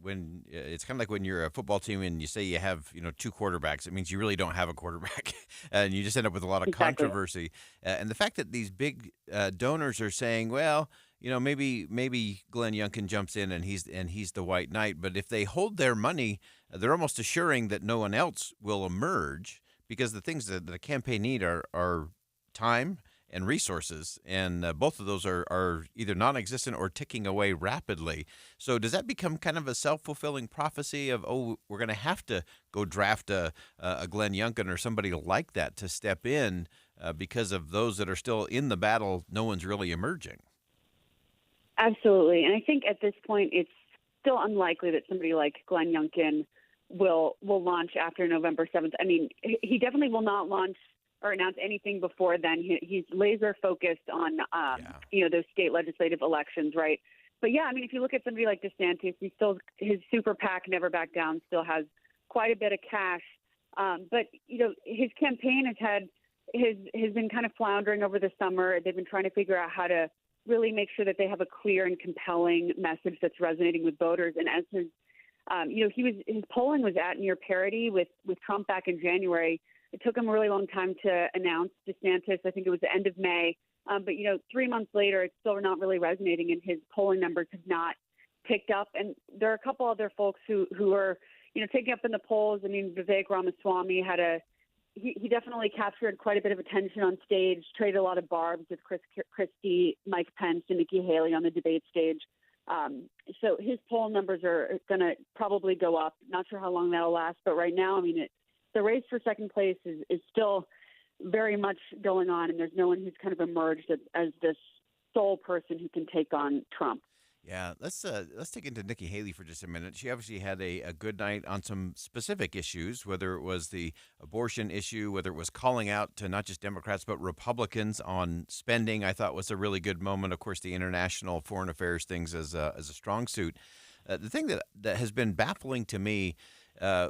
When it's kind of like when you're a football team and you say you have two quarterbacks, it means you really don't have a quarterback, and you just end up with a lot of controversy. And the fact that these big donors are saying, well, maybe Glenn Youngkin jumps in and he's the white knight, but if they hold their money, they're almost assuring that no one else will emerge, because the things that the campaign need are time and resources, and both of those are either non-existent or ticking away rapidly. So does that become kind of a self-fulfilling prophecy of, we're going to have to go draft a Glenn Youngkin or somebody like that to step in because of those that are still in the battle, no one's really emerging? Absolutely. And I think at this point it's still unlikely that somebody like Glenn Youngkin will launch after November 7th. I mean, he definitely will not launch or announce anything before then. He's laser focused on, those state legislative elections, right? But yeah, I mean, if you look at somebody like DeSantis, his super PAC, Never Back Down, still has quite a bit of cash. But his campaign has been kind of floundering over the summer. They've been trying to figure out how to really make sure that they have a clear and compelling message that's resonating with voters. And as his polling was at near parity with Trump back in January. It took him a really long time to announce DeSantis. I think it was the end of May. But 3 months later, it's still not really resonating, and his polling numbers have not picked up. And there are a couple other folks who are, taking up in the polls. I mean, Vivek Ramaswamy he definitely captured quite a bit of attention on stage, traded a lot of barbs with Chris Christie, Mike Pence, and Nikki Haley on the debate stage. So his poll numbers are going to probably go up. Not sure how long that'll last, but right now, I mean, the race for second place is still very much going on, and there's no one who's kind of emerged as this sole person who can take on Trump. Yeah, let's take into Nikki Haley for just a minute. She obviously had a good night on some specific issues, whether it was the abortion issue, whether it was calling out to not just Democrats but Republicans on spending. I thought was a really good moment. Of course, the international foreign affairs things as a strong suit. The thing that has been baffling to me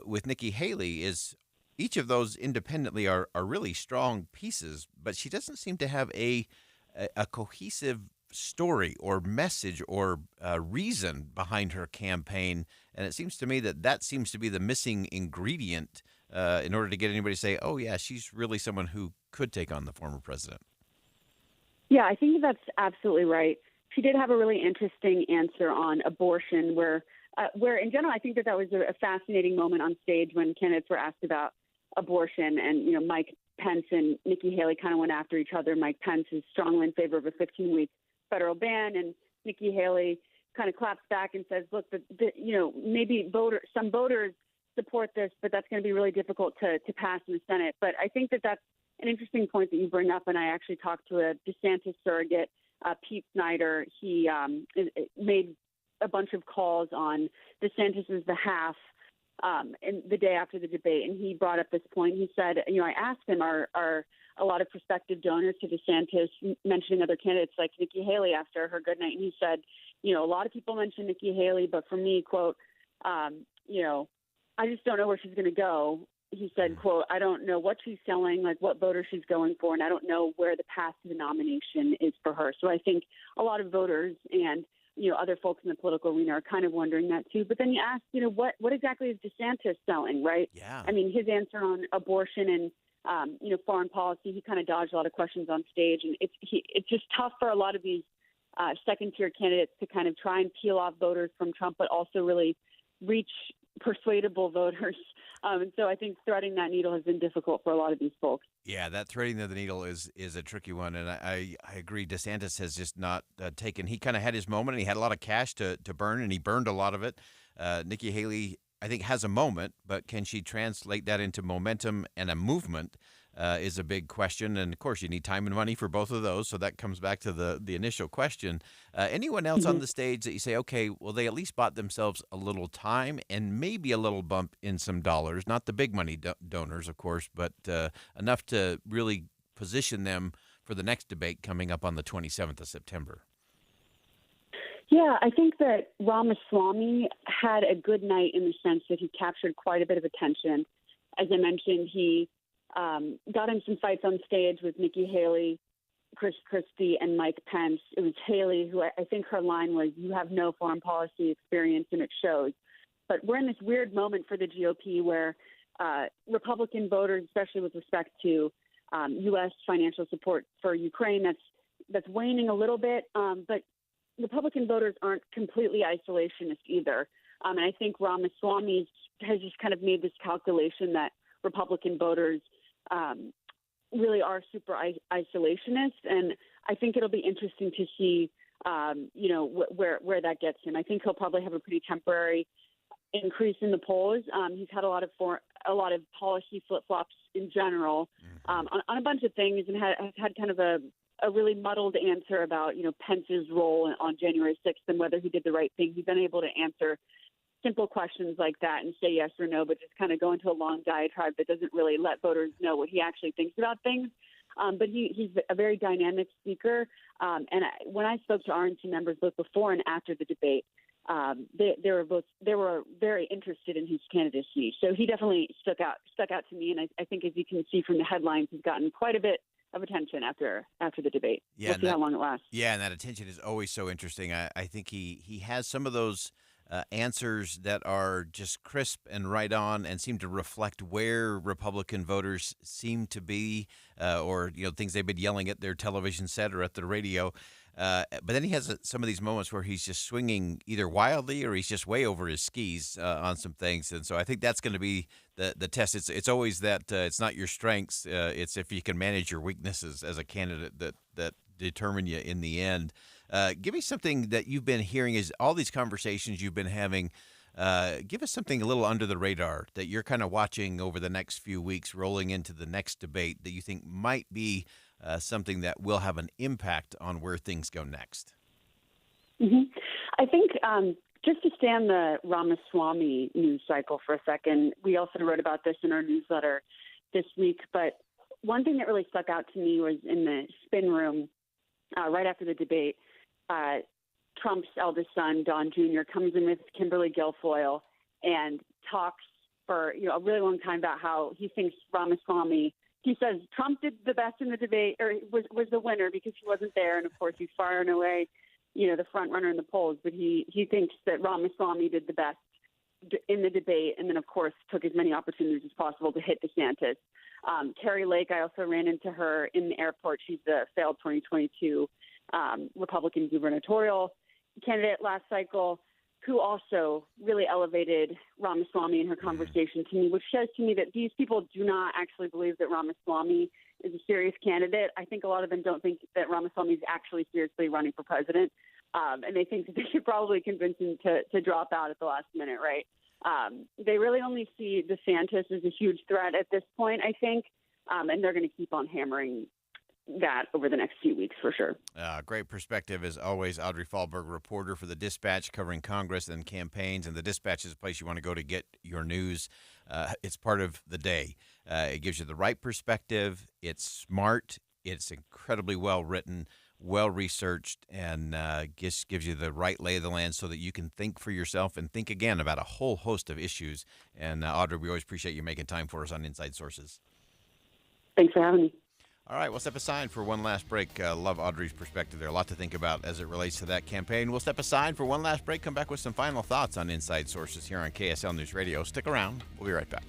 with Nikki Haley is each of those independently are really strong pieces, but she doesn't seem to have a cohesive story or message or reason behind her campaign. And it seems to me that seems to be the missing ingredient in order to get anybody to say, oh, yeah, she's really someone who could take on the former president. Yeah, I think that's absolutely right. She did have a really interesting answer on abortion where in general, I think that was a fascinating moment on stage when candidates were asked about abortion, and Mike Pence and Nikki Haley kind of went after each other. Mike Pence is strongly in favor of a 15-week federal ban, and Nikki Haley kind of claps back and says, "Look, maybe some voters support this, but that's going to be really difficult to pass in the Senate." But I think that that's an interesting point that you bring up, and I actually talked to a DeSantis surrogate, Pete Snyder. He made a bunch of calls on DeSantis's behalf in the day after the debate, and he brought up this point. He said, I asked him, are a lot of prospective donors to DeSantis mentioning other candidates like Nikki Haley after her good night? And he said, a lot of people mention Nikki Haley, but for me, quote, I just don't know where she's going to go. He said, quote, I don't know what she's selling, like what voter she's going for, and I don't know where the path to the nomination is for her. So I think a lot of voters and other folks in the political arena are kind of wondering that too. But then you ask, what exactly is DeSantis selling, right? Yeah. I mean, his answer on abortion and, foreign policy, he kind of dodged a lot of questions on stage. And it's just tough for a lot of these second-tier candidates to kind of try and peel off voters from Trump, but also really reach persuadable voters. And so I think threading that needle has been difficult for a lot of these folks. Yeah, that threading of the needle is a tricky one, and I agree. DeSantis has just not taken. He kind of had his moment, and he had a lot of cash to burn, and he burned a lot of it. Nikki Haley, I think, has a moment, but can she translate that into momentum and a movement is a big question. And, of course, you need time and money for both of those, so that comes back to the initial question. Anyone else on the stage that you say, okay, well, they at least bought themselves a little time and maybe a little bump in some dollars, not the big money donors, of course, but enough to really position them for the next debate coming up on the 27th of September? Yeah, I think that Ramaswamy had a good night in the sense that he captured quite a bit of attention. As I mentioned, he got in some fights on stage with Nikki Haley, Chris Christie, and Mike Pence. It was Haley who I think her line was, "You have no foreign policy experience," and it shows. But we're in this weird moment for the GOP where Republican voters, especially with respect to U.S. financial support for Ukraine, that's waning a little bit. But Republican voters aren't completely isolationist either. And I think Ramaswamy has just kind of made this calculation that Republican voters really are super isolationist. And I think it'll be interesting to see, where that gets him. I think he'll probably have a pretty temporary increase in the polls. He's had a lot of policy flip-flops in general on a bunch of things, and has had kind of a really muddled answer about, Pence's role on January 6th and whether he did the right thing. He's been able to answer simple questions like that and say yes or no, but just kind of go into a long diatribe that doesn't really let voters know what he actually thinks about things. But he's a very dynamic speaker. When I spoke to RNC members both before and after the debate, they were very interested in his candidacy. So he definitely stuck out to me. And I think, as you can see from the headlines, he's gotten quite a bit of attention after the debate. Yeah, we'll see how long it lasts. Yeah, and that attention is always so interesting. I think he has some of those answers that are just crisp and right on and seem to reflect where Republican voters seem to be, or things they've been yelling at their television set or at the radio. But then he has some of these moments where he's just swinging either wildly or he's just way over his skis on some things. And so I think that's going to be the test. It's always that it's not your strengths. It's if you can manage your weaknesses as a candidate that determine you in the end. Give me something that you've been hearing is all these conversations you've been having. Give us something a little under the radar that you're kind of watching over the next few weeks, rolling into the next debate that you think might be something that will have an impact on where things go next. Mm-hmm. I think just to stay on the Ramaswamy news cycle for a second, we also wrote about this in our newsletter this week. But one thing that really stuck out to me was in the spin room right after the debate. Trump's eldest son, Don Jr., comes in with Kimberly Guilfoyle and talks for a really long time about how he thinks Ramaswamy. He says Trump did the best in the debate, or was the winner because he wasn't there, and of course he's firing away, the front runner in the polls. But he thinks that Ramaswamy did the best in the debate, and then of course took as many opportunities as possible to hit DeSantis. Kari Lake, I also ran into her in the airport. She's the failed 2022 Republican gubernatorial candidate last cycle, who also really elevated Ramaswamy in her conversation to me, which shows to me that these people do not actually believe that Ramaswamy is a serious candidate. I think a lot of them don't think that Ramaswamy is actually seriously running for president, and they think that they should probably convince him to drop out at the last minute, right? They really only see DeSantis as a huge threat at this point, I think, and they're going to keep on hammering that over the next few weeks for sure. Great perspective as always. Audrey Fahlberg, reporter for The Dispatch, covering Congress and campaigns. And The Dispatch is a place you want to go to get your news. It's part of the day. It gives you the right perspective. It's smart. It's incredibly well written, well researched, and gives you the right lay of the land so that you can think for yourself and think again about a whole host of issues. And Audrey, we always appreciate you making time for us on Inside Sources. Thanks for having me. All right, we'll step aside for one last break. Love Audrey's perspective there. A lot to think about as it relates to that campaign. We'll step aside for one last break, come back with some final thoughts on Inside Sources here on KSL News Radio. Stick around. We'll be right back.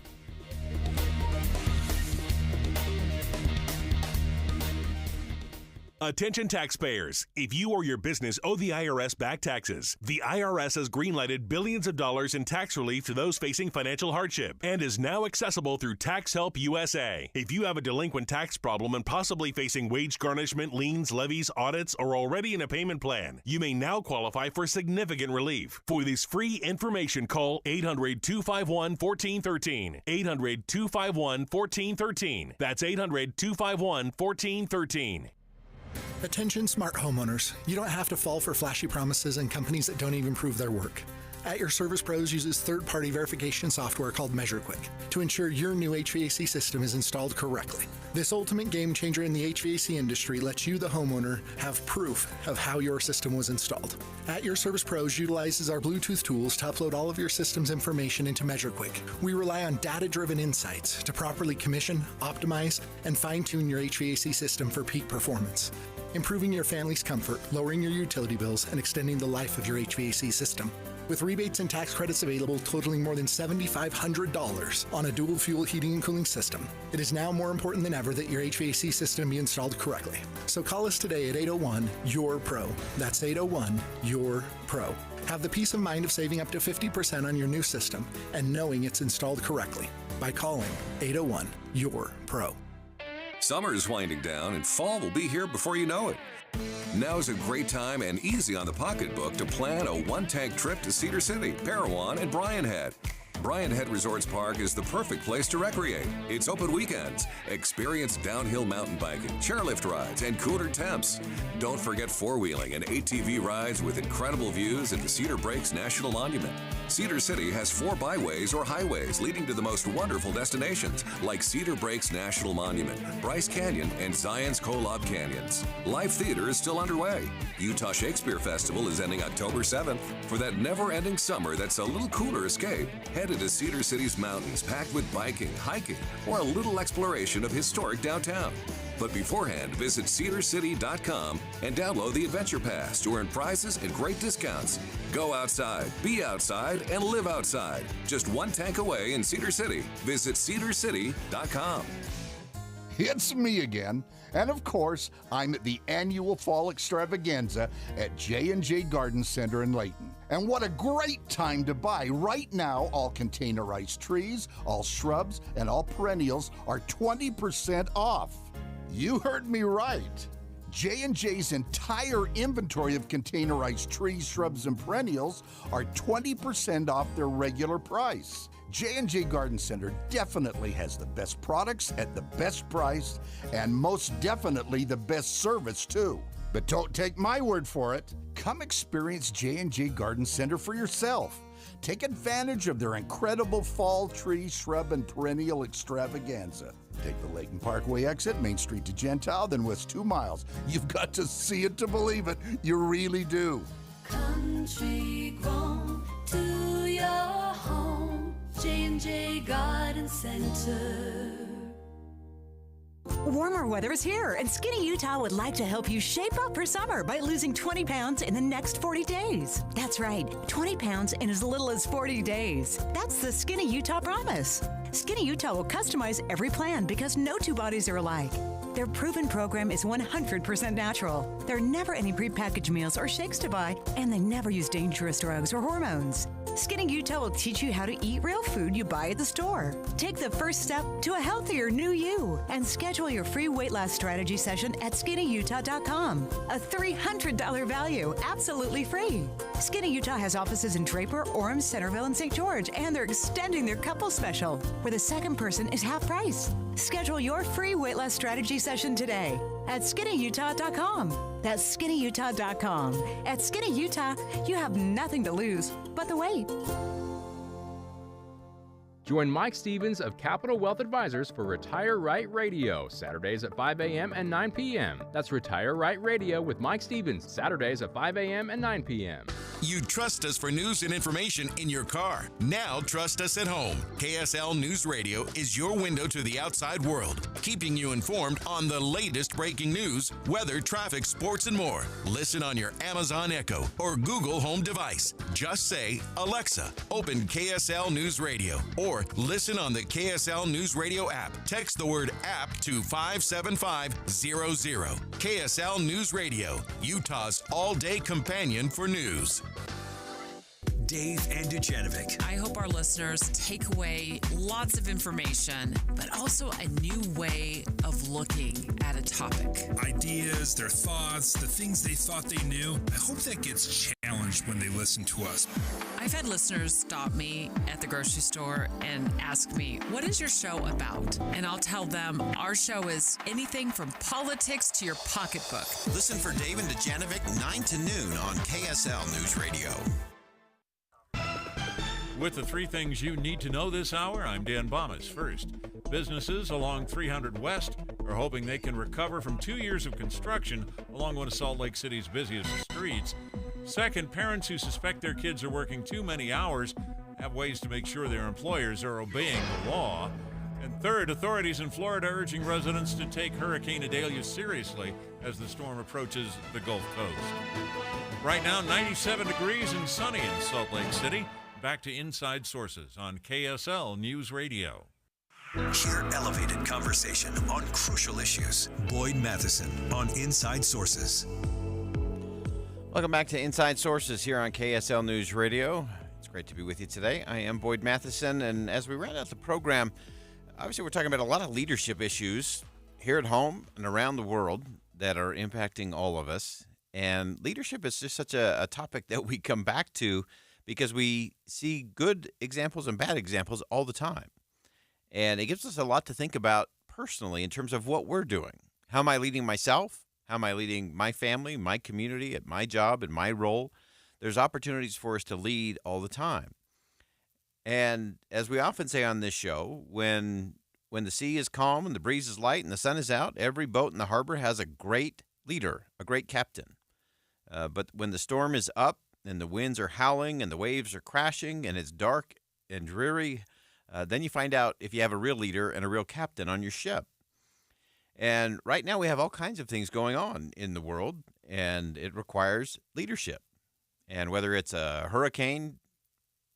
Attention taxpayers. If you or your business owe the IRS back taxes, the IRS has greenlighted billions of dollars in tax relief to those facing financial hardship and is now accessible through Tax Help USA. If you have a delinquent tax problem and possibly facing wage garnishment, liens, levies, audits, or already in a payment plan, you may now qualify for significant relief. For this free information, call 800-251-1413. 800-251-1413. That's 800-251-1413. Attention smart homeowners. You don't have to fall for flashy promises and companies that don't even prove their work. At Your Service Pros uses third-party verification software called MeasureQuick to ensure your new HVAC system is installed correctly. This ultimate game changer in the HVAC industry lets you, the homeowner, have proof of how your system was installed. At Your Service Pros utilizes our Bluetooth tools to upload all of your system's information into MeasureQuick. We rely on data-driven insights to properly commission, optimize, and fine-tune your HVAC system for peak performance, improving your family's comfort, lowering your utility bills, and extending the life of your HVAC system. With rebates and tax credits available totaling more than $7,500 on a dual fuel heating and cooling system, it is now more important than ever that your HVAC system be installed correctly. So call us today at 801-YOUR-PRO. That's 801-YOUR-PRO. Have the peace of mind of saving up to 50% on your new system and knowing it's installed correctly by calling 801-YOUR-PRO. Summer's winding down and fall will be here before you know it. Now's a great time and easy on the pocketbook to plan a one-tank trip to Cedar City, Parowan, and Bryan Head. Bryan Head Resorts Park is the perfect place to recreate. It's open weekends. Experience downhill mountain biking, chairlift rides, and cooler temps. Don't forget four-wheeling and ATV rides with incredible views at the Cedar Breaks National Monument. Cedar City has 4 byways or highways leading to the most wonderful destinations like Cedar Breaks National Monument, Bryce Canyon, and Zion's Kolob Canyons. Live theater is still underway. Utah Shakespeare Festival is ending October 7th. For that never-ending summer that's a little cooler escape, head to Cedar City's mountains packed with biking, hiking, or a little exploration of historic downtown. But beforehand, visit cedarcity.com and download the Adventure Pass to earn prizes and great discounts. Go outside, be outside, and live outside. Just one tank away in Cedar City. Visit cedarcity.com. It's me again. And of course, I'm at the annual Fall Extravaganza at J&J Garden Center in Layton. And what a great time to buy. Right now, all containerized trees, all shrubs, and all perennials are 20% off. You heard me right. J&J's entire inventory of containerized trees, shrubs, and perennials are 20% off their regular price. J&J Garden Center definitely has the best products at the best price and most definitely the best service too. But don't take my word for it. Come experience J&J Garden Center for yourself. Take advantage of their incredible fall tree, shrub, and perennial extravaganza. Take the Layton Parkway exit, Main Street to Gentile, then west 2 miles. You've got to see it to believe it. You really do. Country grown to your home, J&J Garden Center. Warmer weather is here, and Skinny Utah would like to help you shape up for summer by losing 20 pounds in the next 40 days. That's right, 20 pounds in as little as 40 days. That's the Skinny Utah promise. Skinny Utah will customize every plan because no two bodies are alike. Their proven program is 100% natural. There are never any prepackaged meals or shakes to buy, and they never use dangerous drugs or hormones. Skinny Utah will teach you how to eat real food you buy at the store. Take the first step to a healthier new you and schedule your free weight loss strategy session at skinnyutah.com. A $300 value, absolutely free. Skinny Utah has offices in Draper, Orem, Centerville, and St. George, and they're extending their couple special, where the second person is half price. Schedule your free weight loss strategy session today at skinnyutah.com. That's skinnyutah.com. At Skinny Utah, you have nothing to lose but the weight. Join Mike Stevens of Capital Wealth Advisors for Retire Right Radio, Saturdays at 5 a.m. and 9 p.m. That's Retire Right Radio with Mike Stevens, Saturdays at 5 a.m. and 9 p.m. You trust us for news and information in your car. Now trust us at home. KSL News Radio is your window to the outside world, keeping you informed on the latest breaking news, weather, traffic, sports, and more. Listen on your Amazon Echo or Google Home device. Just say, Alexa, open KSL News Radio, or listen on the KSL News Radio app. Text the word app to 57500. KSL News Radio, Utah's all-day companion for news. Dave and Dujanovic. I hope our listeners take away lots of information, but also a new way of looking at a topic. Ideas, their thoughts, the things they thought they knew. I hope that gets challenged when they listen to us. I've had listeners stop me at the grocery store and ask me, what is your show about? And I'll tell them our show is anything from politics to your pocketbook. Listen for Dave and Dujanovic 9 to noon on KSL News Radio. With the three things you need to know this hour, I'm Dan Bomas. First, businesses along 300 West are hoping they can recover from 2 years of construction along one of Salt Lake City's busiest streets. Second, parents who suspect their kids are working too many hours have ways to make sure their employers are obeying the law. And third, authorities in Florida urging residents to take Hurricane Idalia seriously as the storm approaches the Gulf Coast. Right now, 97 degrees and sunny in Salt Lake City. Back to Inside Sources on KSL News Radio. Hear elevated conversation on crucial issues. Boyd Matheson on Inside Sources. Welcome back to Inside Sources here on KSL News Radio. It's great to be with you today. I am Boyd Matheson, and as we round out the program, obviously we're talking about a lot of leadership issues here at home and around the world that are impacting all of us. And leadership is just such a topic that we come back to because we see good examples and bad examples all the time. And it gives us a lot to think about personally in terms of what we're doing. How am I leading myself? How am I leading my family, my community, at my job, in my role? There's opportunities for us to lead all the time. And as we often say on this show, when the sea is calm and the breeze is light and the sun is out, every boat in the harbor has a great leader, a great captain. But when the storm is up and the winds are howling and the waves are crashing and it's dark and dreary, then you find out if you have a real leader and a real captain on your ship. And right now we have all kinds of things going on in the world, and it requires leadership. And whether it's a hurricane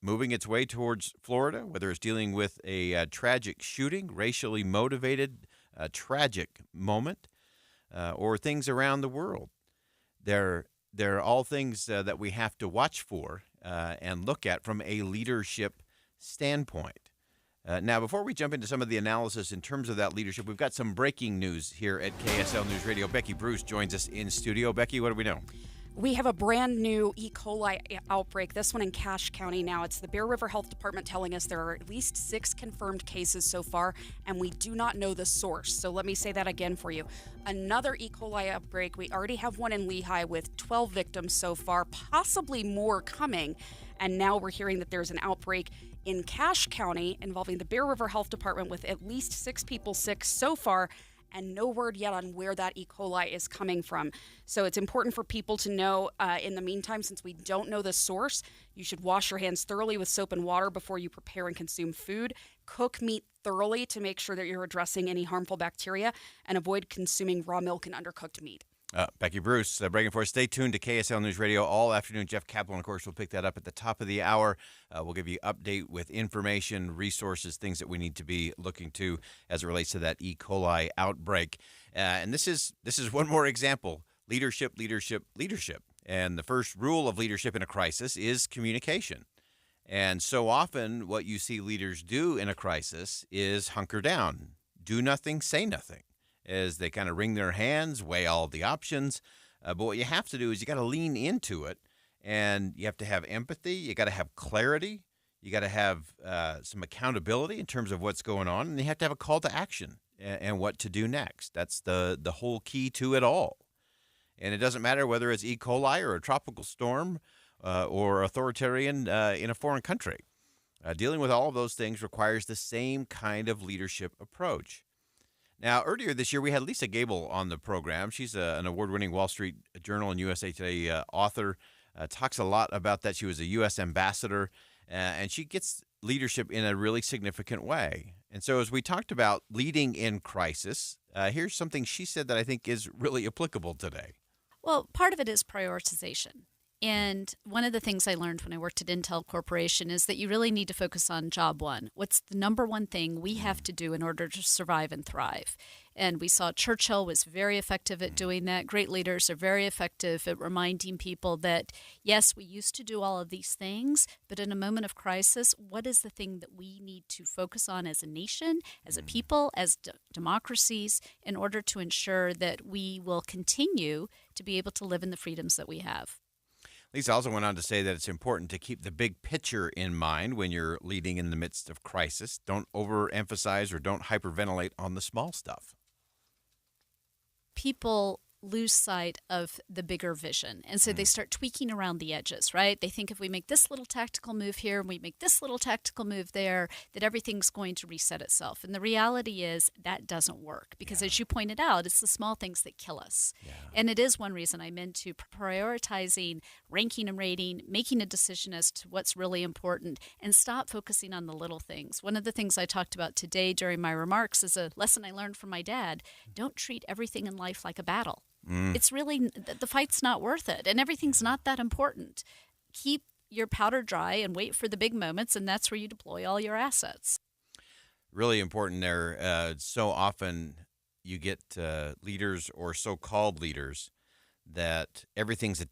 moving its way towards Florida, whether it's dealing with a tragic shooting, racially motivated, tragic moment, or things around the world, they're all things that we have to watch for and look at from a leadership standpoint. Now, before we jump into some of the analysis in terms of that leadership, we've got some breaking news here at KSL News Radio. Becky Bruce joins us in studio. Becky, what do we know? We have a brand new E. coli outbreak, this one in Cache County now. It's the Bear River Health Department telling us there are at least 6 confirmed cases so far, and we do not know the source. So let me say that again for you. Another E. coli outbreak. We already have one in Lehigh with 12 victims so far, possibly more coming. And now we're hearing that there's an outbreak in Cache County involving the Bear River Health Department with at least 6 people sick so far, and no word yet on where that E. coli is coming from. So it's important for people to know, in the meantime, since we don't know the source, you should wash your hands thoroughly with soap and water before you prepare and consume food. Cook meat thoroughly to make sure that you're addressing any harmful bacteria, and avoid consuming raw milk and undercooked meat. Becky Bruce, breaking for us. Stay tuned to KSL News Radio all afternoon. Jeff Kaplan, of course, will pick that up at the top of the hour. We'll give you update with information, resources, things that we need to be looking to as it relates to that E. coli outbreak. And this is one more example. Leadership. And the first rule of leadership in a crisis is communication. And so often what you see leaders do in a crisis is hunker down, do nothing, say nothing, as they kind of wring their hands, weigh all the options. But what you have to do is you got to lean into it, and you have to have empathy. You got to have clarity. You got to have some accountability in terms of what's going on, and you have to have a call to action and what to do next. That's the whole key to it all. And it doesn't matter whether it's E. coli or a tropical storm or authoritarian in a foreign country. Dealing with all of those things requires the same kind of leadership approach. Now, earlier this year, we had Lisa Gable on the program. She's an award-winning Wall Street Journal and USA Today author. Talks a lot about that. She was a U.S. ambassador, and she gets leadership in a really significant way. And so as we talked about leading in crisis, here's something she said that I think is really applicable today. Well, part of it is prioritization. And one of the things I learned when I worked at Intel Corporation is that you really need to focus on job one. What's the number one thing we have to do in order to survive and thrive? And we saw Churchill was very effective at doing that. Great leaders are very effective at reminding people that, yes, we used to do all of these things, but in a moment of crisis, what is the thing that we need to focus on as a nation, as a people, as democracies, in order to ensure that we will continue to be able to live in the freedoms that we have? Lisa also went on to say that it's important to keep the big picture in mind when you're leading in the midst of crisis. Don't overemphasize or don't hyperventilate on the small stuff. People lose sight of the bigger vision. And so they start tweaking around the edges, right? They think if we make this little tactical move here and we make this little tactical move there, that everything's going to reset itself. And the reality is that doesn't work because, as you pointed out, it's the small things that kill us. And it is one reason I'm into prioritizing, ranking and rating, making a decision as to what's really important, and stop focusing on the little things. One of the things I talked about today during my remarks is a lesson I learned from my dad. Don't treat everything in life like a battle. It's really, the fight's not worth it, and everything's not that important. Keep your powder dry and wait for the big moments, and that's where you deploy all your assets. Really important there. So often you get leaders or so-called leaders that everything's